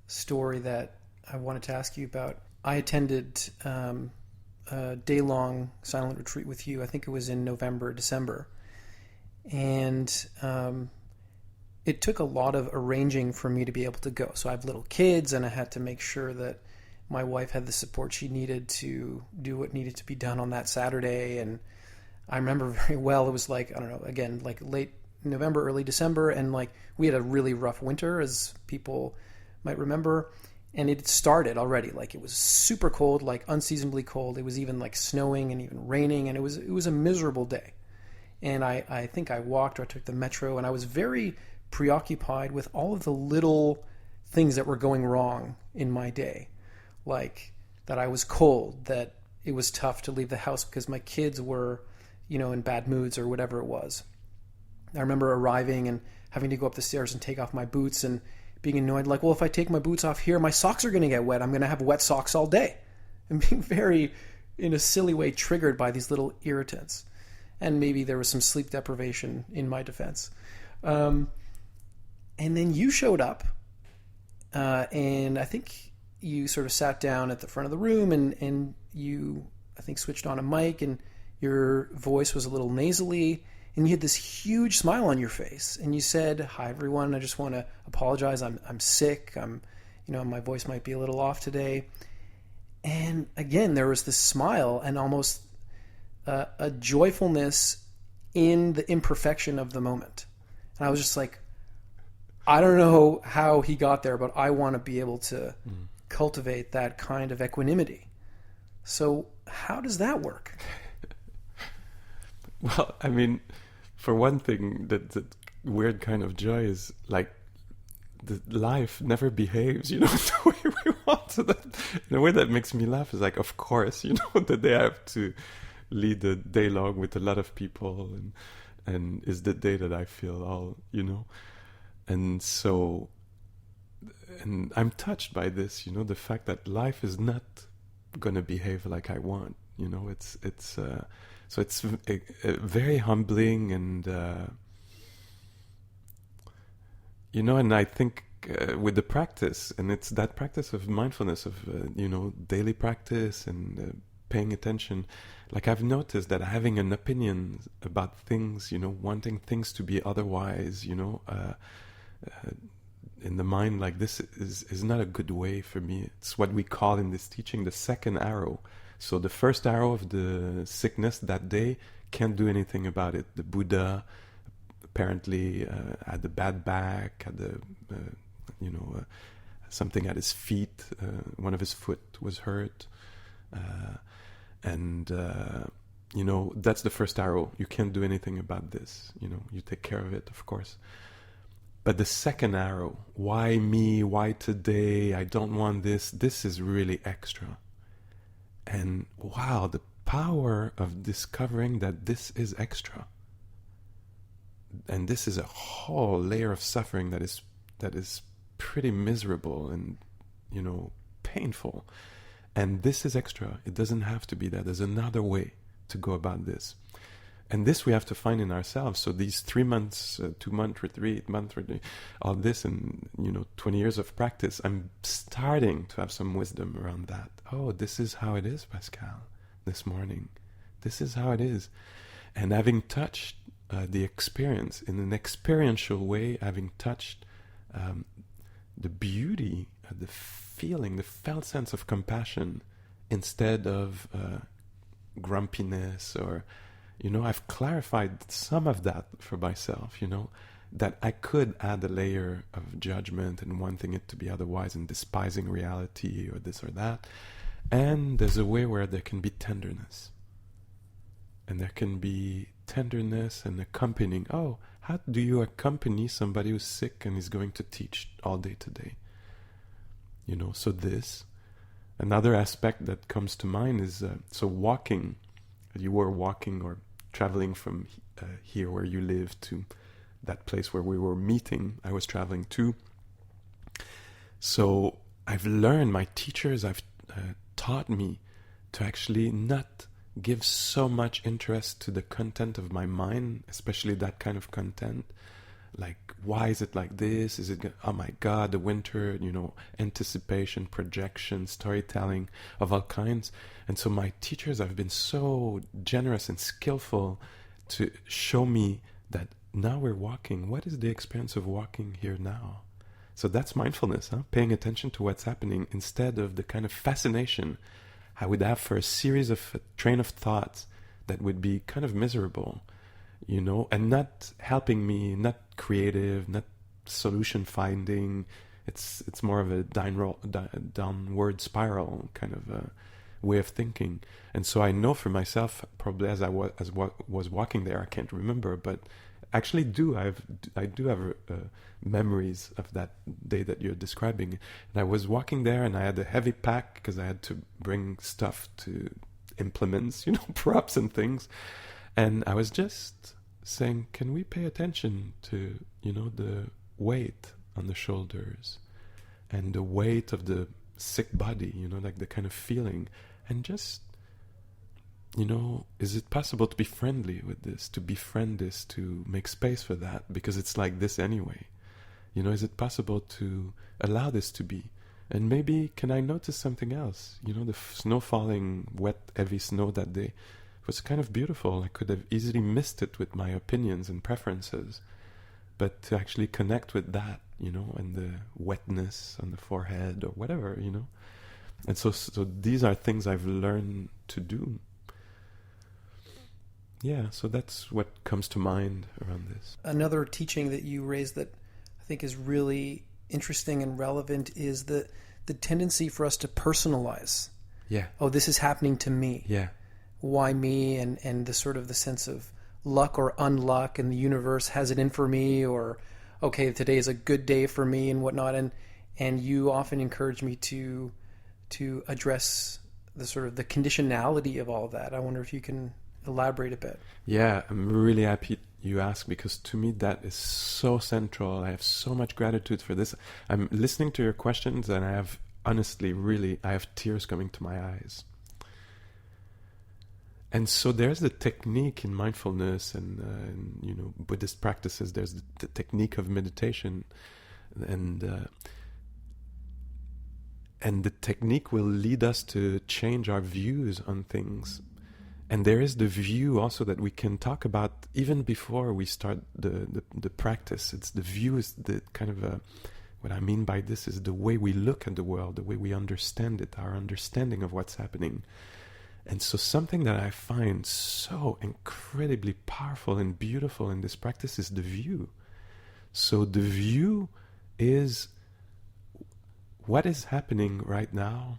story that I wanted to ask you about, I attended a day-long silent retreat with you. I think it was in November, December. And it took a lot of arranging for me to be able to go. So I have little kids, and I had to make sure that my wife had the support she needed to do what needed to be done on that Saturday. And I remember very well, it was like, I don't know, again, like late November, early December, and like we had a really rough winter, as people might remember. And it started already, like it was super cold, like unseasonably cold. It was even like snowing and even raining, and it was a miserable day. And I think I walked or I took the metro, and I was very preoccupied with all of the little things that were going wrong in my day. Like that I was cold, that it was tough to leave the house because my kids were, you know, in bad moods or whatever it was. I remember arriving and having to go up the stairs and take off my boots and being annoyed, like, well, if I take my boots off here, my socks are going to get wet. I'm going to have wet socks all day. And being very, in a silly way, triggered by these little irritants. And maybe there was some sleep deprivation in my defense. And then you showed up, and I think you sort of sat down at the front of the room, and you, I think, switched on a mic, and your voice was a little nasally, and you had this huge smile on your face, and you said, "Hi, everyone. I just want to apologize. I'm sick. My voice might be a little off today." And again, there was this smile and almost a joyfulness in the imperfection of the moment. And I was just like, I don't know how he got there, but I want to be able to cultivate that kind of equanimity. So how does that work? Well, I mean, for one thing, the weird kind of joy is like the life never behaves, the way we want. So that, in a way that makes me laugh is like, of course, the day I have to lead a day long with a lot of people and is the day that I feel all, and so, and I'm touched by this, the fact that life is not going to behave like I want, so it's a very humbling and, and I think with the practice, and it's that practice of mindfulness, of, daily practice and paying attention. Like I've noticed that having an opinion about things, wanting things to be otherwise, in the mind like this is not a good way for me. It's what we call in this teaching the second arrow. So the first arrow of the sickness that day, can't do anything about it. The Buddha apparently had a bad back, had something at his feet. One of his foot was hurt. That's the first arrow. You can't do anything about this. You take care of it, of course. But the second arrow, why me? Why today? I don't want this. This is really extra. And wow, the power of discovering that this is extra. And this is a whole layer of suffering that is pretty miserable and, painful. And this is extra. It doesn't have to be that. There's another way to go about this. And this we have to find in ourselves. So these 3 months, 2 month retreat, all this and, 20 years of practice, I'm starting to have some wisdom around that. Oh, this is how it is, Pascal, this morning. This is how it is. And having touched the experience in an experiential way, having touched the beauty, the feeling, the felt sense of compassion instead of grumpiness or... I've clarified some of that for myself, that I could add a layer of judgment and wanting it to be otherwise and despising reality or this or that. And there's a way where there can be tenderness. And there can be tenderness and accompanying. Oh, how do you accompany somebody who's sick and is going to teach all day today? So this. Another aspect that comes to mind is, so walking. You were walking or traveling from here where you live to that place where we were meeting. I was traveling too. So I've learned, my teachers have taught me to actually not give so much interest to the content of my mind, especially that kind of content. Like, why is it like this? Is it, oh my God, the winter, anticipation, projection, storytelling of all kinds. And so my teachers have been so generous and skillful to show me that now we're walking. What is the experience of walking here now? So that's mindfulness, paying attention to what's happening instead of the kind of fascination I would have for a series of train of thoughts that would be kind of miserable. And not helping me, not creative, not solution finding. It's more of a downward spiral kind of way of thinking. And so I know for myself, probably as I was walking there, I can't remember, but actually I do have memories of that day that you're describing. And I was walking there and I had a heavy pack because I had to bring stuff to implements, props and things. And I was just saying, can we pay attention to, the weight on the shoulders and the weight of the sick body, like the kind of feeling. And just, is it possible to be friendly with this, to befriend this, to make space for that? Because it's like this anyway. Is it possible to allow this to be? And maybe can I notice something else? The snow falling, wet, heavy snow that day. It was kind of beautiful. I could have easily missed it with my opinions and preferences, but to actually connect with that, and the wetness on the forehead or whatever, And so these are things I've learned to do. Yeah, so that's what comes to mind around this. Another teaching that you raised that I think is really interesting and relevant is the tendency for us to personalize. Yeah. Oh, this is happening to me. Yeah. Why me? And the sort of the sense of luck or unluck, and the universe has it in for me, or okay, today is a good day for me and whatnot. And you often encourage me to address the sort of the conditionality of all that. I wonder if you can elaborate a bit. Yeah, I'm really happy you asked, because to me that is so central. I have so much gratitude for this. I'm listening to your questions and I have honestly, really, I have tears coming to my eyes. And so there's the technique in mindfulness and Buddhist practices. There's the technique of meditation, and and the technique will lead us to change our views on things. And there is the view also that we can talk about even before we start the practice. It's the view is the kind of what I mean by this is the way we look at the world, the way we understand it, our understanding of what's happening. And so something that I find so incredibly powerful and beautiful in this practice is the view. So the view is what is happening right now.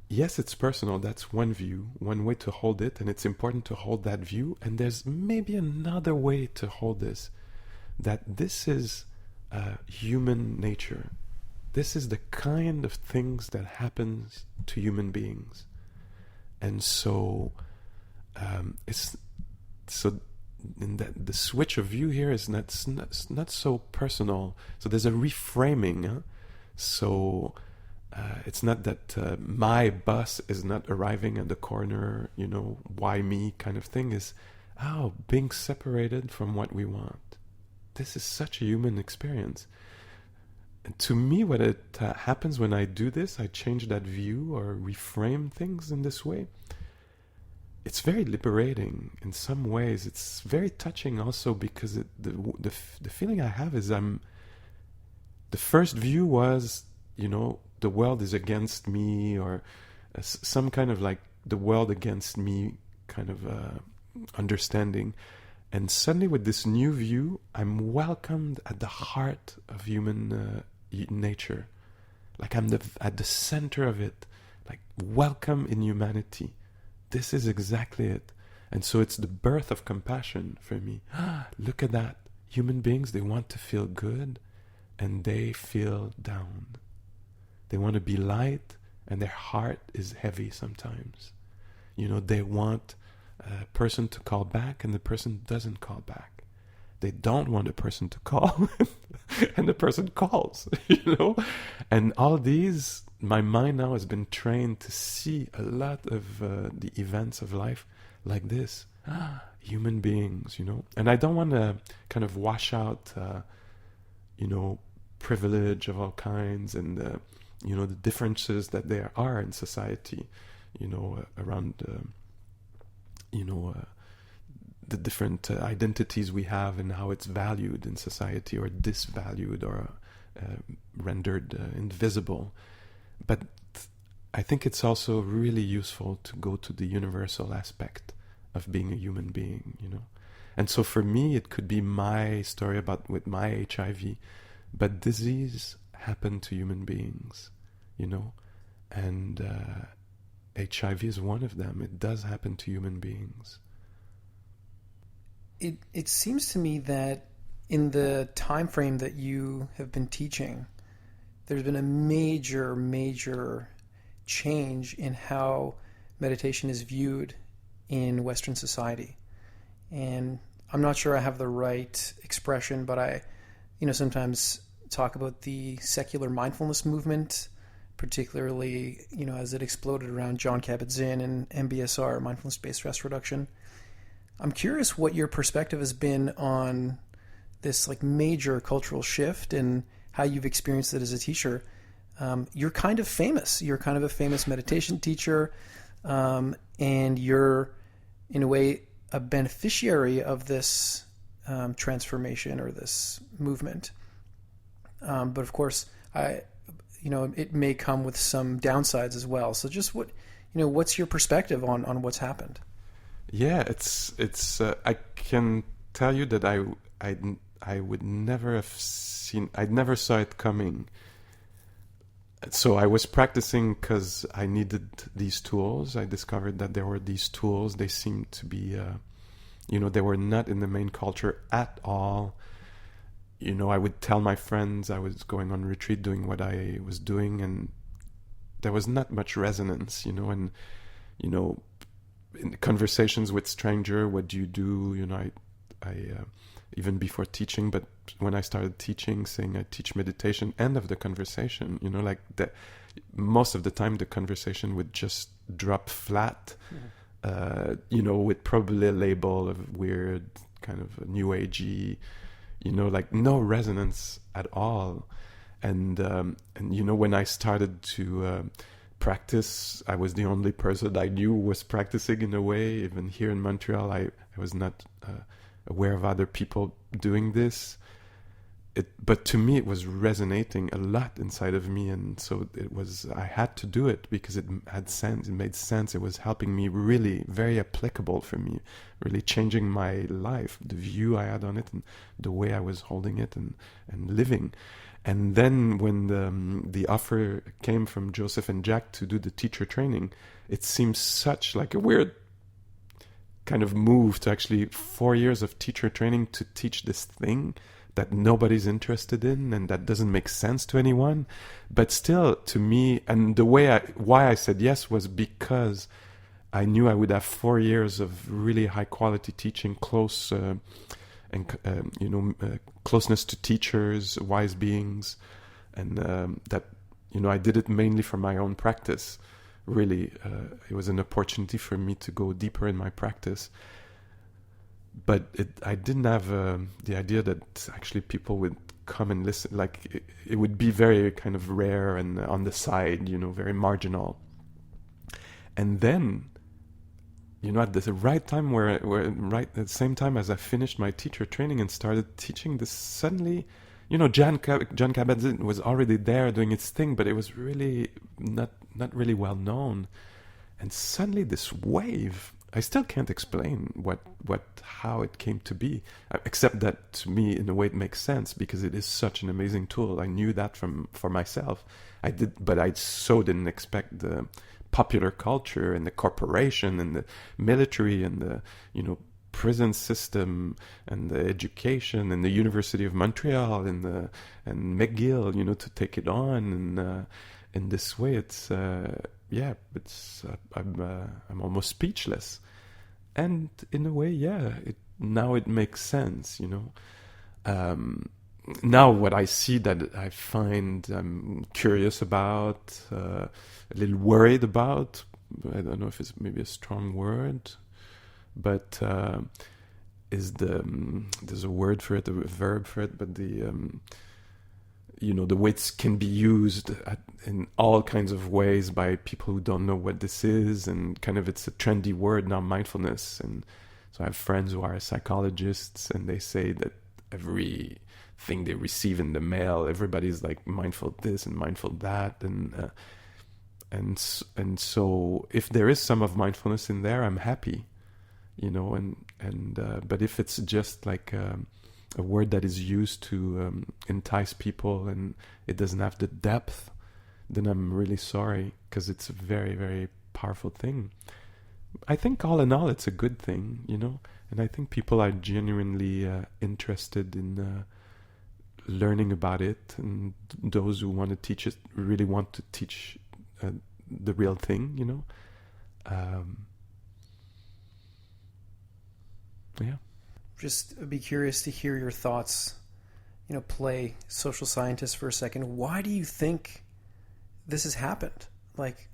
Yes, it's personal. That's one view, one way to hold it, and it's important to hold that view. And there's maybe another way to hold this, that this is human nature. This is the kind of things that happens to human beings. And so it's so in that the switch of view here is not so personal. So there's a reframing. Huh? So it's not that my bus is not arriving at the corner, why me kind of thing. Is being separated from what we want. This is such a human experience. And to me, what it happens when I do this, I change that view or reframe things in this way. It's very liberating in some ways. It's very touching also because the feeling I have is the first view was, the world is against me, or some kind of like the world against me kind of understanding. And suddenly with this new view, I'm welcomed at the heart of human nature. Like I'm at the center of it. Like welcome in humanity. This is exactly it. And so it's the birth of compassion for me. Look at that. Human beings, they want to feel good and they feel down. They want to be light and their heart is heavy sometimes. They want a person to call back and the person doesn't call back. They don't want a person to call and the person calls, And all these, my mind now has been trained to see a lot of the events of life like this. Human beings, And I don't want to kind of wash out, privilege of all kinds and, the differences that there are in society, around... the different identities we have and how it's valued in society or disvalued or rendered invisible. But I think it's also really useful to go to the universal aspect of being a human being, And so for me, it could be my story with my HIV, but disease happened to human beings, And HIV is one of them. It does happen to human beings. It seems to me that in the time frame that you have been teaching, there's been a major change in how meditation is viewed in Western society. And I'm not sure I have the right expression, but I, sometimes talk about the secular mindfulness movement, particularly, as it exploded around Jon Kabat-Zinn and MBSR, mindfulness-based stress reduction. I'm curious what your perspective has been on this major cultural shift and how you've experienced it as a teacher. You're kind of famous. You're kind of a famous meditation teacher, and you're, in a way, a beneficiary of this transformation or this movement. But of course, it may come with some downsides as well. So just what's your perspective on what's happened? Yeah, it's I can tell you that I would never have I never saw it coming. So I was practicing because I needed these tools. I discovered that there were these tools. They seemed to be, they were not in the main culture at all. I would tell my friends I was going on retreat doing what I was doing, and there was not much resonance, and, in conversations with stranger, what do you do? I even before teaching, but when I started teaching, saying I teach meditation, end of the conversation, most of the time the conversation would just drop flat, with probably a label of weird, kind of new agey, no resonance at all. And you know, when I started to practice, I was the only person I knew was practicing in a way. Even here in Montreal, I was not aware of other people doing this. But to me, it was resonating a lot inside of me, and so I had to do it because it had sense. It made sense. It was helping me, really very applicable for me, really changing my life, the view I had on it, and the way I was holding it and living. And then when the offer came from Joseph and Jack to do the teacher training, it seems such like a weird kind of move to actually 4 years of teacher training to teach this thing that nobody's interested in and that doesn't make sense to anyone. But still, to me, and the way why I said yes was because I knew I would have 4 years of really high quality teaching, closeness to teachers, wise beings, and that, you know, I did it mainly for my own practice. Really, it was an opportunity for me to go deeper in my practice. But I didn't have the idea that actually people would come and listen. Like it would be very kind of rare and on the side, you know, very marginal. And then, you know, at the right time, where right at the same time as I finished my teacher training and started teaching, this suddenly, you know, John Kabat-Zinn was already there doing its thing, but it was really not really well known. And suddenly this wave, I still can't explain how it came to be, except that to me, in a way, it makes sense because it is such an amazing tool. I knew that for myself. I did, but I so didn't expect the popular culture and the corporation and the military and the, you know, prison system and the education and the University of Montreal and McGill, you know, to take it on. And in this way, it's I'm almost speechless. And in a way, now it makes sense, you know. Now what I see that I find I'm curious about, a little worried about, I don't know if it's maybe a strong word, but is there's a word for it, a verb for it, but you know, the way it can be used in all kinds of ways by people who don't know what this is, and kind of it's a trendy word now, mindfulness. And so I have friends who are psychologists, and they say that everything they receive in the mail, everybody's like mindful this and mindful that, and so if there is some of mindfulness in there, I'm happy, you know. But if it's just like a word that is used to entice people and it doesn't have the depth, then I'm really sorry, because it's a very, very powerful thing. I think all in all, it's a good thing, you know, and I think people are genuinely interested in learning about it, and those who want to teach it really want to teach the real thing, you know. Yeah. Just be curious to hear your thoughts, you know, play social scientist for a second. Why do you think this has happened? Like,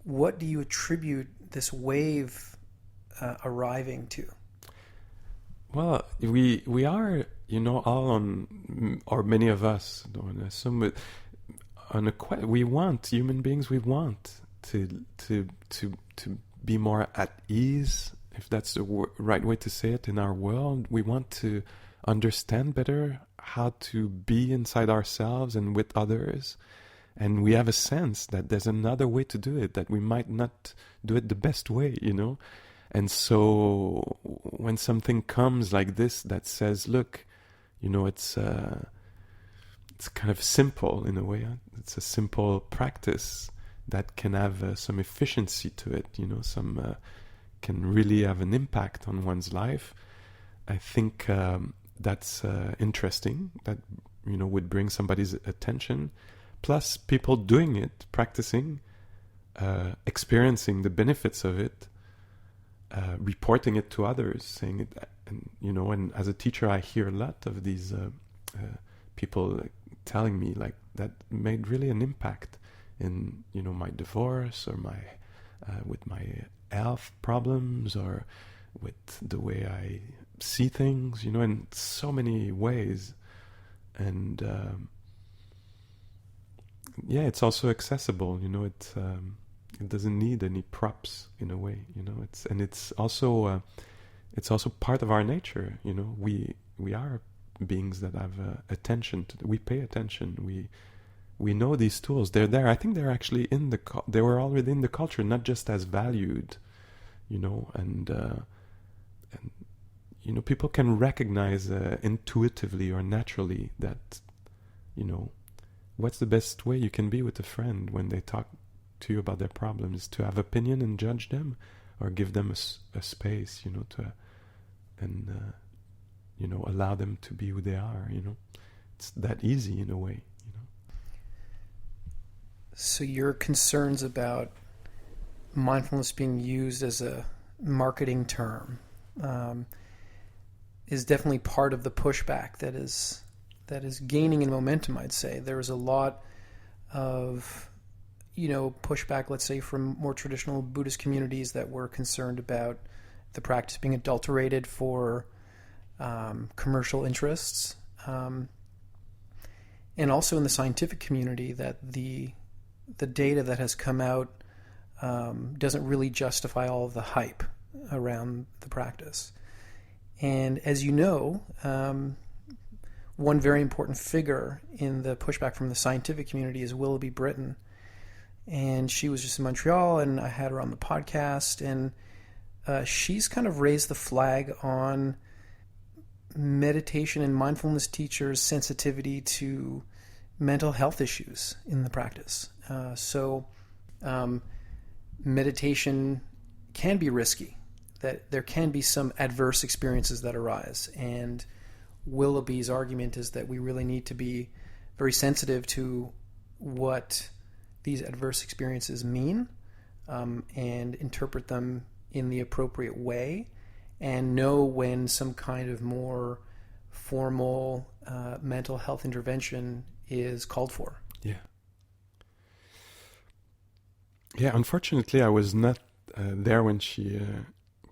what do you attribute this wave arriving to? Well, we are, you know, all on, or many of us, don't assume it, we want, human beings, we want to be more at ease, if that's the right way to say it, in our world. We want to understand better how to be inside ourselves and with others. And we have a sense that there's another way to do it, that we might not do it the best way, you know. And so when something comes like this that says, look, you know, it's kind of simple in a way. It's a simple practice that can have some efficiency to it, you know, some can really have an impact on one's life. I think that's interesting, that, you know, would bring somebody's attention. Plus people doing it, practicing, experiencing the benefits of it, reporting it to others, saying it, and, you know, and as a teacher, I hear a lot of these people telling me like that made really an impact in, you know, my divorce, or my with my health problems, or with the way I see things, you know, in so many ways. And yeah, it's also accessible. It doesn't need any props in a way. It's also part of our nature. We are beings that have attention. We pay attention. We know these tools. They're there. I think they're actually they were already in the culture, not just as valued. And people can recognize intuitively or naturally that, what's the best way you can be with a friend when they talk to you about their problems? To have opinion and judge them, or give them a space, allow them to be who they are. It's that easy in a way. So your concerns about mindfulness being used as a marketing term is definitely part of the pushback that is gaining in momentum, I'd say. There was a lot of pushback, let's say, from more traditional Buddhist communities that were concerned about the practice being adulterated for commercial interests, and also in the scientific community that the data that has come out doesn't really justify all of the hype around the practice. And as you know, one very important figure in the pushback from the scientific community is Willoughby Britton. And she was just in Montreal, and I had her on the podcast, and she's kind of raised the flag on meditation and mindfulness teachers' sensitivity to mental health issues in the practice. So meditation can be risky, that there can be some adverse experiences that arise. And Willoughby's argument is that we really need to be very sensitive to what these adverse experiences mean, and interpret them in the appropriate way, and know when some kind of more formal mental health intervention is called for. Yeah, unfortunately I was not there when she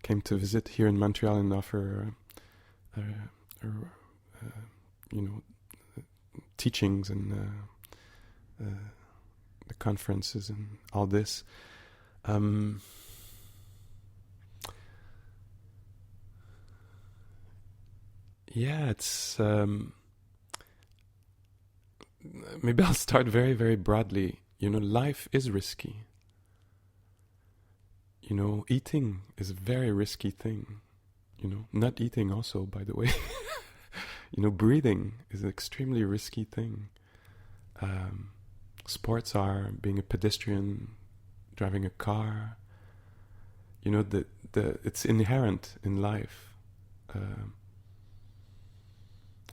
came to visit here in Montreal and offer teachings and the conferences and all this. It's maybe I'll start very, very broadly. Life is risky. Eating is a very risky thing. Not eating also, by the way. Breathing is an extremely risky thing. Sports are being a pedestrian, driving a car. It's inherent in life.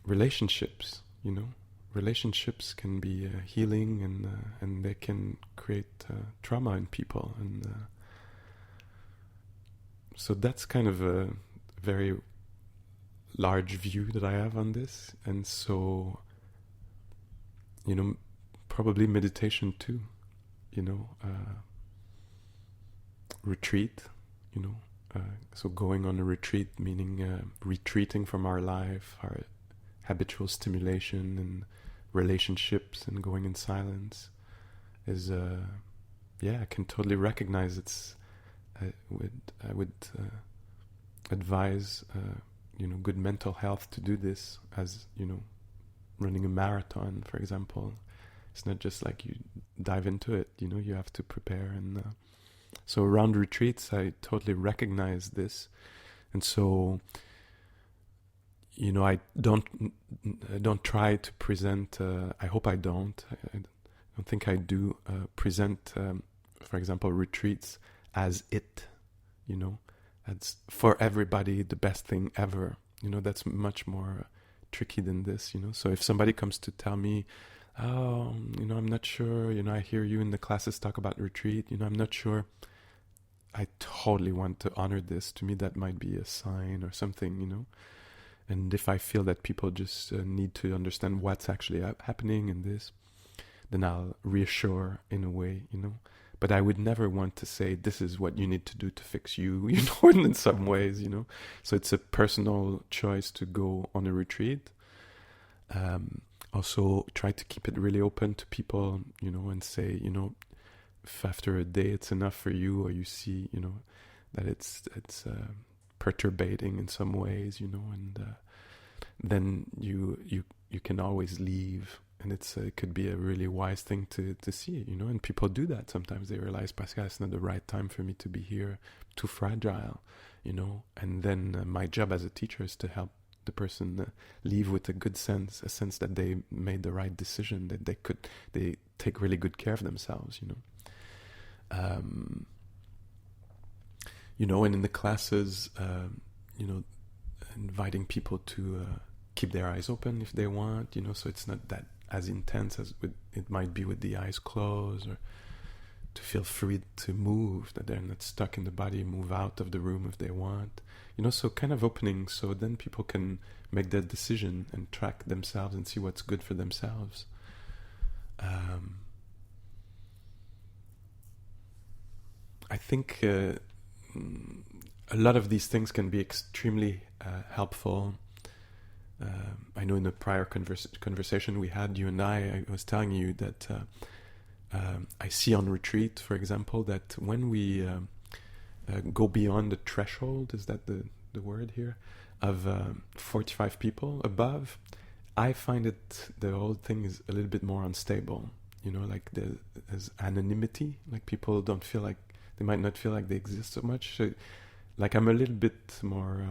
Relationships, relationships can be healing, and they can create trauma in people, and so that's kind of a very large view that I have on this. And so, probably meditation too, retreat, so going on a retreat, meaning retreating from our life, our habitual stimulation and relationships, and going in silence is, I can totally recognize it's, I would advise, good mental health to do this, as, running a marathon, for example. It's not just like you dive into it, you have to prepare. And so around retreats, I totally recognize this. And so, I don't try to present, I hope I don't think I do present, for example, retreats as it's for everybody the best thing ever. That's much more tricky than this. So if somebody comes to tell me, I'm not sure, I hear you in the classes talk about retreat, I'm not sure, I totally want to honor this. To me, that might be a sign or something, and if I feel that people just need to understand what's actually happening in this, then I'll reassure in a way, But I would never want to say, this is what you need to do to fix you, in some ways, So it's a personal choice to go on a retreat. also try to keep it really open to people, and say, if after a day it's enough for you, or you see, that it's perturbating in some ways, and then you can always leave. And it could be a really wise thing to see, and people do that. Sometimes they realize, Pascal, it's not the right time for me to be here, too fragile, and then my job as a teacher is to help the person leave with a good sense, a sense that they made the right decision, that they take really good care of themselves, and in the classes, inviting people to keep their eyes open if they want, so it's not that as intense as it might be with the eyes closed, or to feel free to move, that they're not stuck in the body, move out of the room if they want, so kind of opening, so then people can make their decision and track themselves and see what's good for themselves. I think a lot of these things can be extremely helpful. I know in a prior conversation we had, you and I was telling you that I see on retreat, for example, that when we go beyond the threshold, is that the word here, of 45 people above, I find the whole thing is a little bit more unstable. Like there's anonymity, like people don't feel like, they might not feel like they exist so much. So, like I'm a little bit more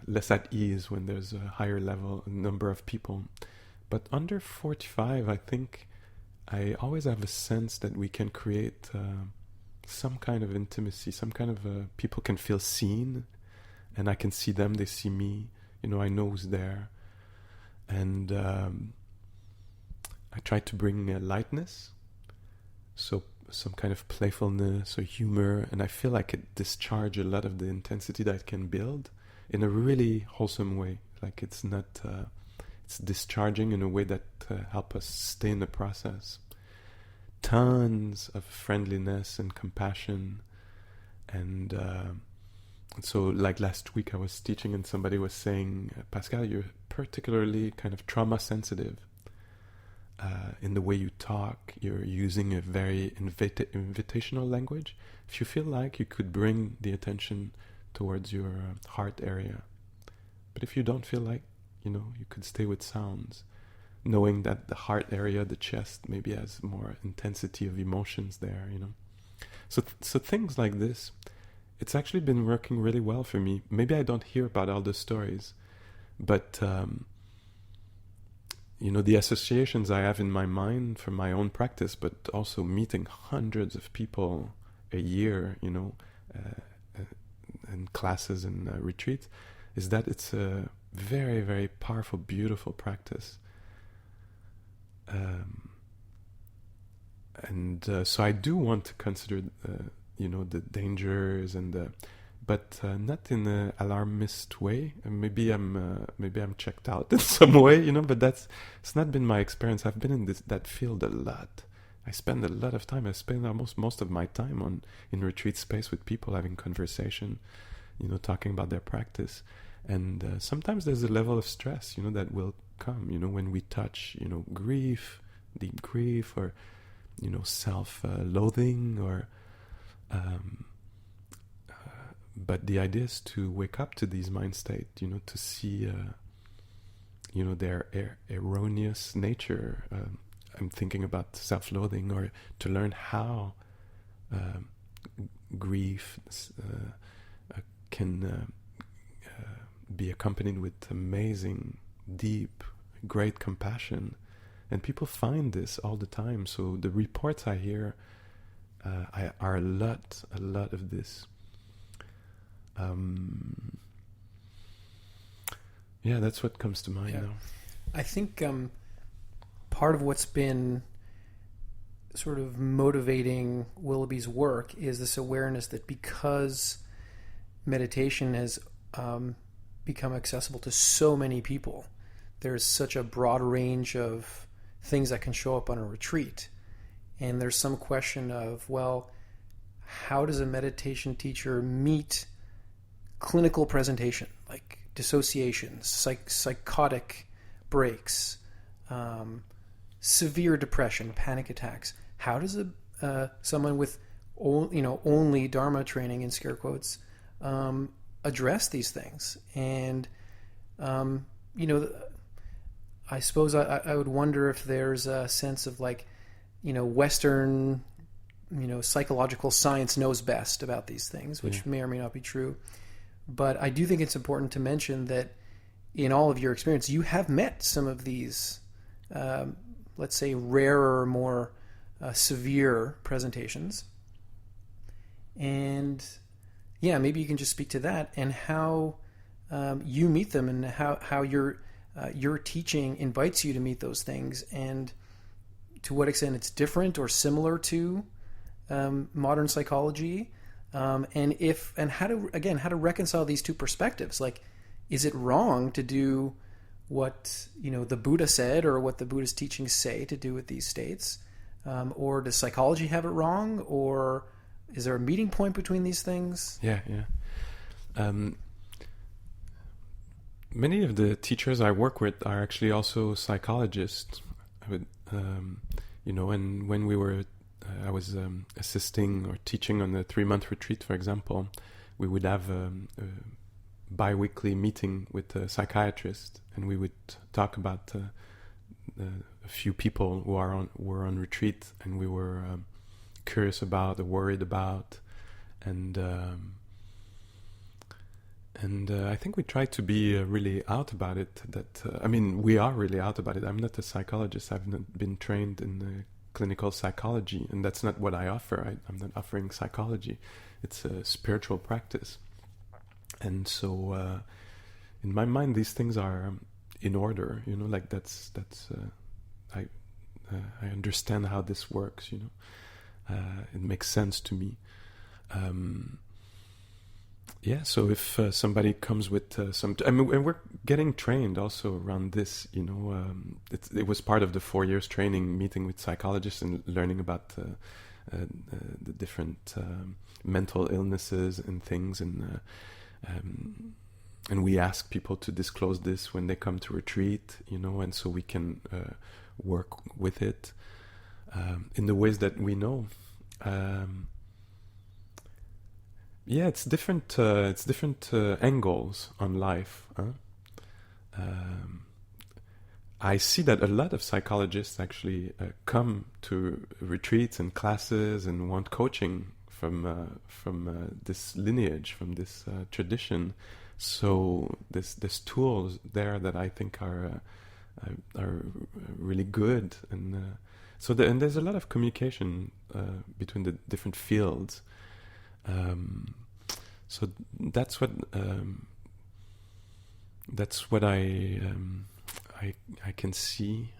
less at ease when there's a higher number of people. But under 45, I think I always have a sense that we can create some kind of intimacy, some kind of people can feel seen, and I can see them, they see me, I know who's there. And I try to bring lightness, so some kind of playfulness or humor, and I feel like it discharge a lot of the intensity that it can build in a really wholesome way. Like it's not, it's discharging in a way that help us stay in the process. Tons of friendliness and compassion. And so like last week I was teaching and somebody was saying, Pascal, you're particularly kind of trauma sensitive in the way you talk. You're using a very invitational language. If you feel like, you could bring the attention towards your heart area. But if you don't feel like, you could stay with sounds, knowing that the heart area, the chest, maybe has more intensity of emotions there, So things like this, it's actually been working really well for me. Maybe I don't hear about all the stories, but the associations I have in my mind from my own practice, but also meeting hundreds of people a year, in classes and retreats, is that it's a very, very powerful, beautiful practice. So I do want to consider, the dangers but not in an alarmist way. Maybe I'm checked out in some way, but it's not been my experience. I've been in that field a lot. I spend a lot of time. I spend almost most of my time in retreat space with people, having conversation, talking about their practice. And sometimes there's a level of stress, that will come, when we touch, grief, deep grief, or, self-loathing, or... but the idea is to wake up to these mind state, to see, their erroneous nature. I'm thinking about self-loathing, or to learn how grief can be accompanied with amazing, deep, great compassion. And people find this all the time. So the reports I hear are a lot of this. That's what comes to mind now. I think part of what's been sort of motivating Willoughby's work is this awareness that because meditation has become accessible to so many people, there's such a broad range of things that can show up on a retreat. And there's some question of, well, how does a meditation teacher meet clinical presentation, like dissociations, psychotic breaks, severe depression, panic attacks. How does someone with only Dharma training, in scare quotes, address these things? And I suppose I would wonder if there's a sense of like, Western, psychological science knows best about these things, which may or may not be true. But I do think it's important to mention that in all of your experience, you have met some of these, let's say, rarer, more severe presentations. And yeah, maybe you can just speak to that and how you meet them, and how your teaching invites you to meet those things, and to what extent it's different or similar to modern psychology, and how to reconcile these two perspectives. Like, is it wrong to do what the Buddha said, or what the Buddhist teachings say to do with these states, or does psychology have it wrong, or is there a meeting point between these things? Yeah. Many of the teachers I work with are actually also psychologists. I would, and when I was assisting or teaching on a 3-month retreat, for example, we would have a bi-weekly meeting with a psychiatrist, and we would talk about a few people who were on retreat, and we were curious about, or worried about, and I think we try to be really out about it. We are really out about it. I'm not a psychologist. I've not been trained in clinical psychology, and that's not what I offer. I'm not offering psychology. It's a spiritual practice. And so in my mind, these things are in order, like that's I understand how this works, it makes sense to me. So if somebody comes with and we're getting trained also around this, it was part of the 4 years training, meeting with psychologists and learning about the different mental illnesses and things, and we ask people to disclose this when they come to retreat, and so we can work with it in the ways that we know. It's different. It's different angles on life. I see that a lot of psychologists actually come to retreats and classes and want coaching from this lineage, from this tradition. So there's tools there that I think are really good, and and there's a lot of communication between the different fields. So that's what I can see.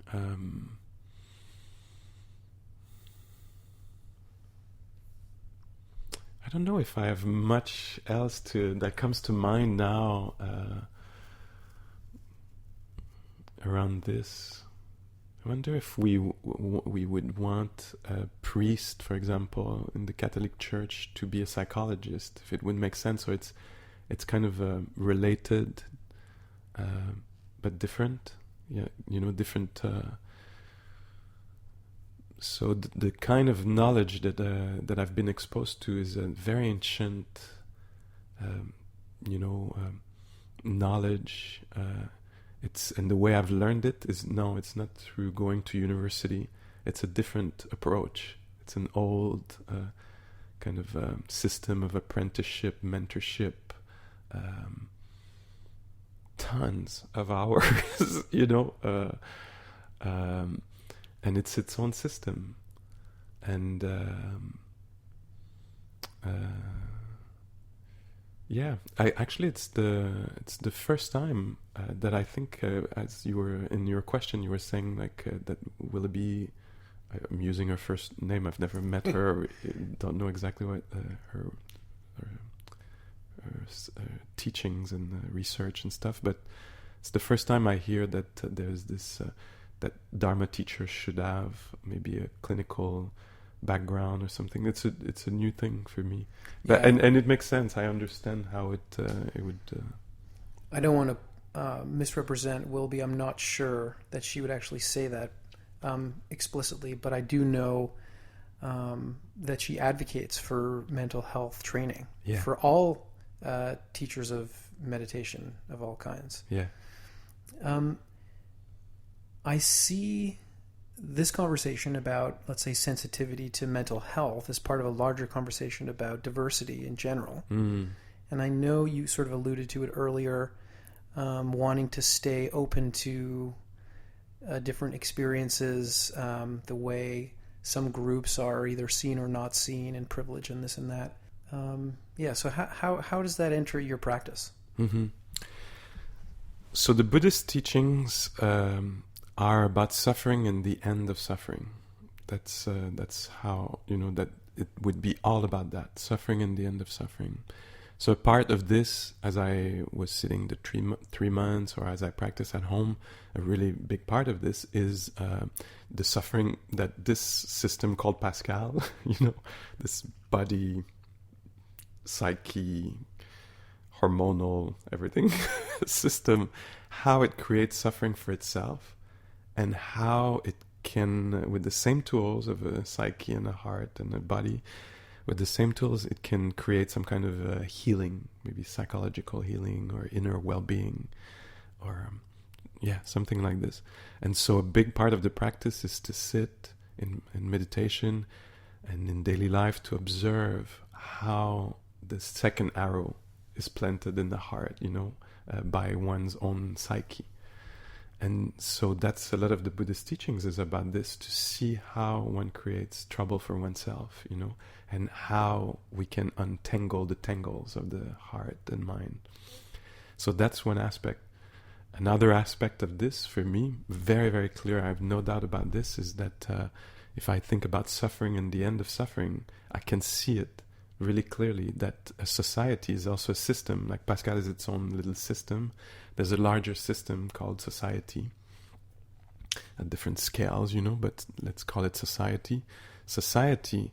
I don't know if I have much else that comes to mind now around this. I wonder if we would want a priest, for example, in the Catholic Church to be a psychologist, if it would make sense. So it's kind of related, but different. Yeah, different. So the kind of knowledge that I've been exposed to is a very ancient, knowledge. And the way I've learned it is it's not through going to university. It's a different approach. It's an old kind of system of apprenticeship, mentorship, tons of hours, and it's its own system. And it's the first time that I think, as you were in your question, you were saying that Willoughby. I'm using her first name. I've never met her. Don't know exactly what her teachings and research and stuff. But it's the first time I hear that there's this that Dharma teachers should have maybe a clinical background or something. It's a new thing for me, but and it makes sense. I understand how it would. I don't want to misrepresent Wilby. I'm not sure that she would actually say that explicitly, but I do know that she advocates for mental health training for all teachers of meditation of all kinds. Yeah. I see this conversation about, let's say, sensitivity to mental health as part of a larger conversation about diversity in general. Mm. And I know you sort of alluded to it earlier, wanting to stay open to different experiences, the way some groups are either seen or not seen, and privilege and this and that. So how does that enter your practice? Mm-hmm. So the Buddhist teachings are about suffering and the end of suffering. That's how, that it would be all about that, suffering and the end of suffering. So a part of this, as I was sitting the 3 months, or as I practice at home, a really big part of this is the suffering that this system called Pascal, this body, psyche, hormonal, everything system, how it creates suffering for itself, and how it can, with the same tools of a psyche and a heart and a body, with the same tools, it can create some kind of healing, maybe psychological healing or inner well-being, or something like this. And so a big part of the practice is to sit in meditation and in daily life to observe how the second arrow is planted in the heart, by one's own psyche. And so that's a lot of the Buddhist teachings is about this, to see how one creates trouble for oneself, and how we can untangle the tangles of the heart and mind. So that's one aspect. Another aspect of this, for me, very, very clear, I have no doubt about this, is that if I think about suffering and the end of suffering, I can see it really clearly, that a society is also a system. Like Pascal is its own little system. There's a larger system called society at different scales, but let's call it society. Society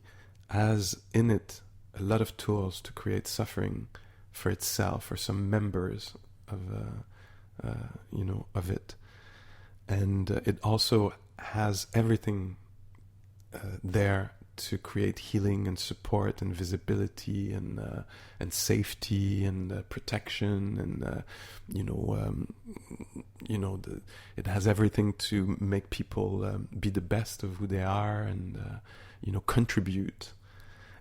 has in it a lot of tools to create suffering for itself or some members of of it. And it also has everything there to create healing and support and visibility and safety and protection and it has everything to make people be the best of who they are and contribute.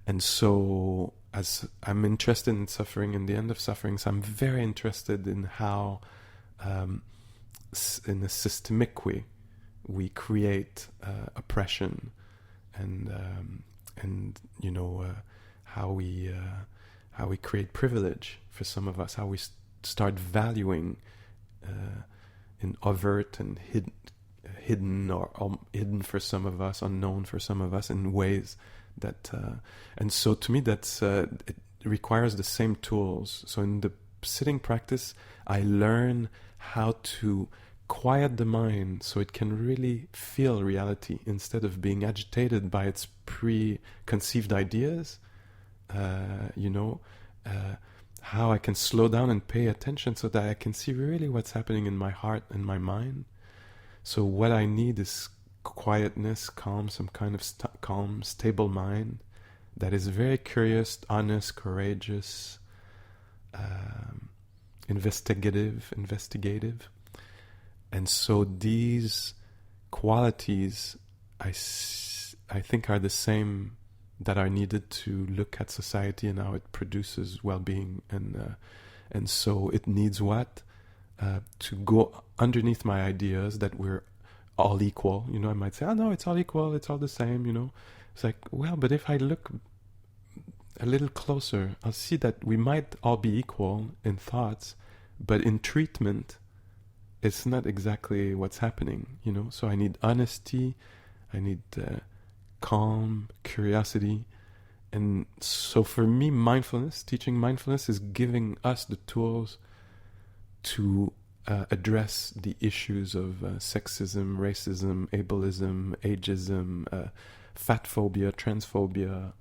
And so, as I'm interested in suffering and the end of suffering, so I'm very interested in how, in a systemic way, we create oppression. And how we create privilege for some of us, how we start valuing in overt and hidden or hidden for some of us, unknown for some of us, in ways that and so to me that's it requires the same tools. So in the sitting practice, I learn how to quiet the mind so it can really feel reality instead of being agitated by its preconceived ideas. How I can slow down and pay attention so that I can see really what's happening in my heart and my mind. So what I need is quietness, calm, some kind of calm, stable mind that is very curious, honest, courageous, investigative. And so these qualities, I think, are the same that are needed to look at society and how it produces well-being. And so it needs what? To go underneath my ideas that we're all equal. I might say, oh no, it's all equal, it's all the same, It's like, well, but if I look a little closer, I'll see that we might all be equal in thoughts, but in treatment, it's not exactly what's happening, So I need honesty, I need calm, curiosity. And so for me, teaching mindfulness is giving us the tools to address the issues of sexism, racism, ableism, ageism, fat phobia, transphobia,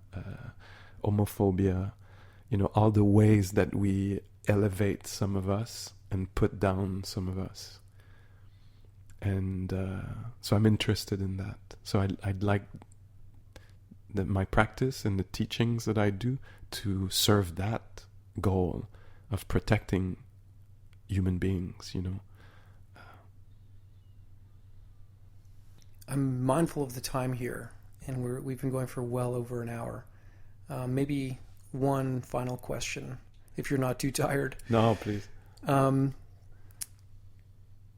homophobia, all the ways that we elevate some of us and put down some of us. And so I'm interested in that. So I'd like my practice and the teachings that I do to serve that goal of protecting human beings, you know. I'm mindful of the time here, and we've been going for well over an hour. Maybe one final question, if you're not too tired. No, please.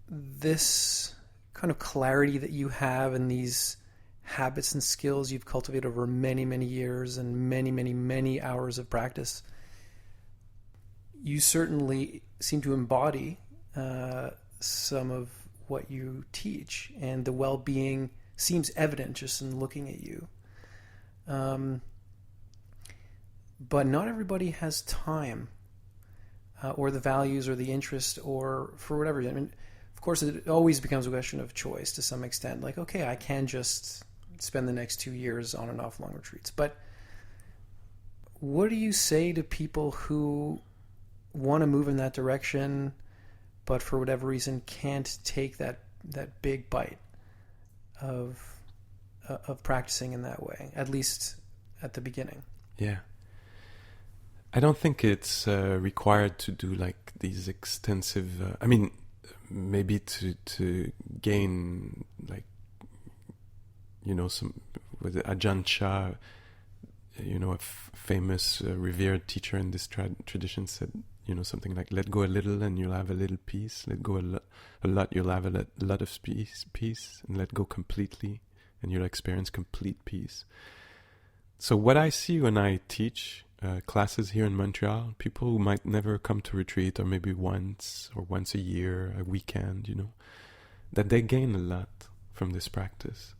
This kind of clarity that you have and these habits and skills you've cultivated over many, many years and many, many, many hours of practice, you certainly seem to embody some of what you teach, and the well-being seems evident just in looking at you. But not everybody has time or the values or the interest or for whatever. I mean, of course, it always becomes a question of choice to some extent. Like, okay, I can just spend the next 2 years on and off long retreats. But what do you say to people who want to move in that direction, but for whatever reason can't take that big bite of practicing in that way, at least at the beginning? Yeah. I don't think it's required to do like these extensive, I mean, maybe to gain, like, you know, some, with Ajahn Chah, you know, a famous revered teacher in this tradition said, you know, something like, let go a little and you'll have a little peace, let go a lot, you'll have a lot of peace, and let go completely and you'll experience complete peace. So what I see when I teach classes here in Montreal, people who might never come to retreat, or maybe once a year, a weekend, you know, that they gain a lot from this practice.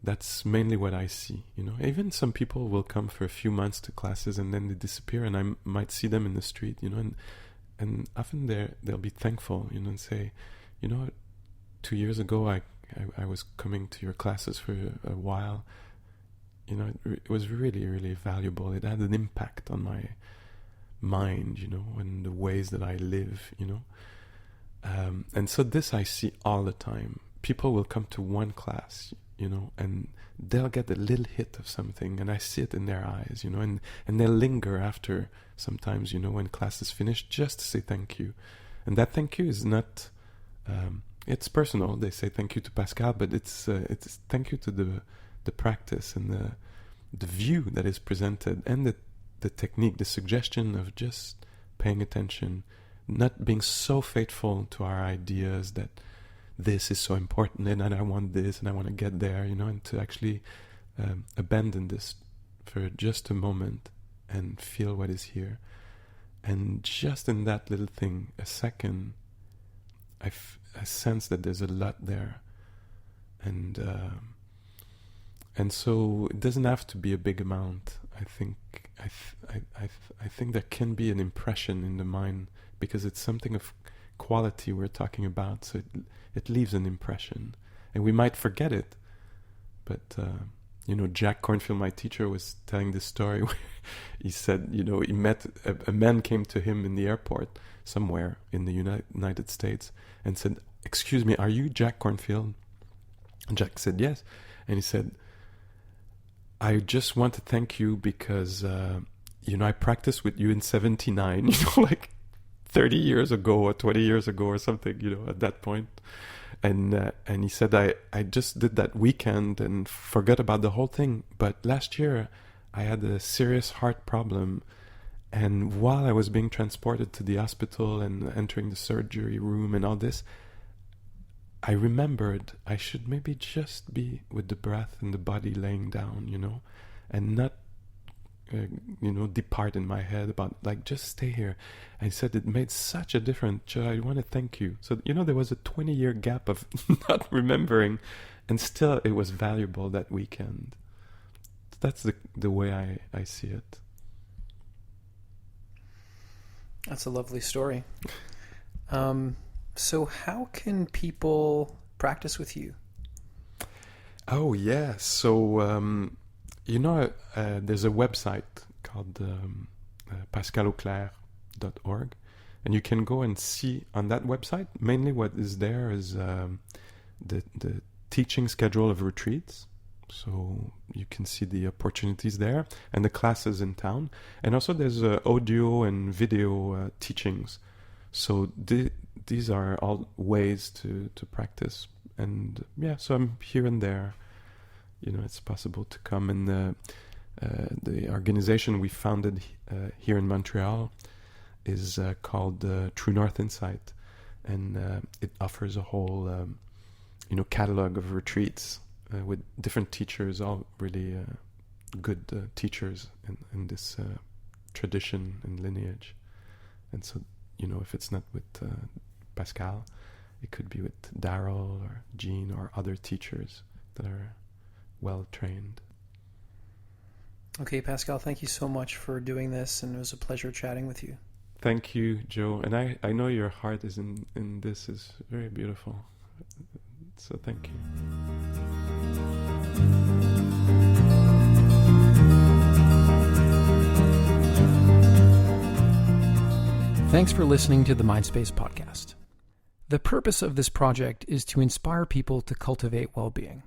That's mainly what I see, you know. Even some people will come for a few months to classes and then they disappear, and I might see them in the street, you know, and often they'll be thankful, you know, and say, you know, 2 years ago I was coming to your classes for a while. You know, it was really, really valuable. It had an impact on my mind, you know, and the ways that I live, you know. And so this I see all the time. People will come to one class, you know, and they'll get a little hit of something, and I see it in their eyes, you know, and they'll linger after sometimes, you know, when class is finished, just to say thank you. And that thank you is not, it's personal. They say thank you to Pascal, but it's thank you to the practice and the view that is presented, and the technique, the suggestion of just paying attention, not being so faithful to our ideas that this is so important and I want this and I want to get there, you know, and to actually abandon this for just a moment and feel what is here. And just in that little thing, a second, I sense that there's a lot there. And so it doesn't have to be a big amount. I think there can be an impression in the mind, because it's something of quality we're talking about. So it leaves an impression, and we might forget it. But you know, Jack Cornfield, my teacher, was telling this story where he said, you know, he met a man came to him in the airport somewhere in the United States and said, "Excuse me, are you Jack Cornfield?" And Jack said, "Yes." And he said, "I just want to thank you because, you know, I practiced with you in 79, you know, like 30 years ago or 20 years ago or something, you know, at that point." And he said, I just did that weekend and forgot about the whole thing. But last year I had a serious heart problem. And while I was being transported to the hospital and entering the surgery room and all this, I remembered I should maybe just be with the breath and the body laying down, you know, and not, you know, depart in my head about, like, just stay here. I said it made such a difference. I want to thank you. So, you know, there was a 20-year gap of not remembering, and still it was valuable that weekend. That's the way I see it. That's a lovely story. So how can people practice with you? Oh, yeah. So, you know, there's a website called pascalauclair.org, And you can go and see on that website, mainly what is there is the teaching schedule of retreats. So you can see the opportunities there and the classes in town. And also there's audio and video teachings. So these are all ways to practice. And so I'm here and there. It's possible to come. And the organization we founded here in Montreal is called True North Insight. And it offers a whole catalog of retreats with different teachers, all really good teachers in this tradition and lineage. And so, if it's not with Pascal, it could be with Daryl or Jean or other teachers that are well trained. Okay, Pascal, thank you so much for doing this, and it was a pleasure chatting with you. Thank you, Joe. And I know your heart is in this is very beautiful. So thank you. Thanks for listening to the Mindspace podcast. The purpose of this project is to inspire people to cultivate well-being.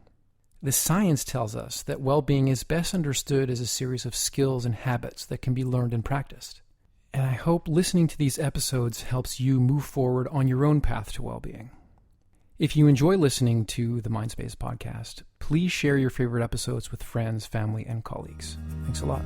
The science tells us that well-being is best understood as a series of skills and habits that can be learned and practiced. And I hope listening to these episodes helps you move forward on your own path to well-being. If you enjoy listening to the Mindspace podcast, please share your favorite episodes with friends, family, and colleagues. Thanks a lot.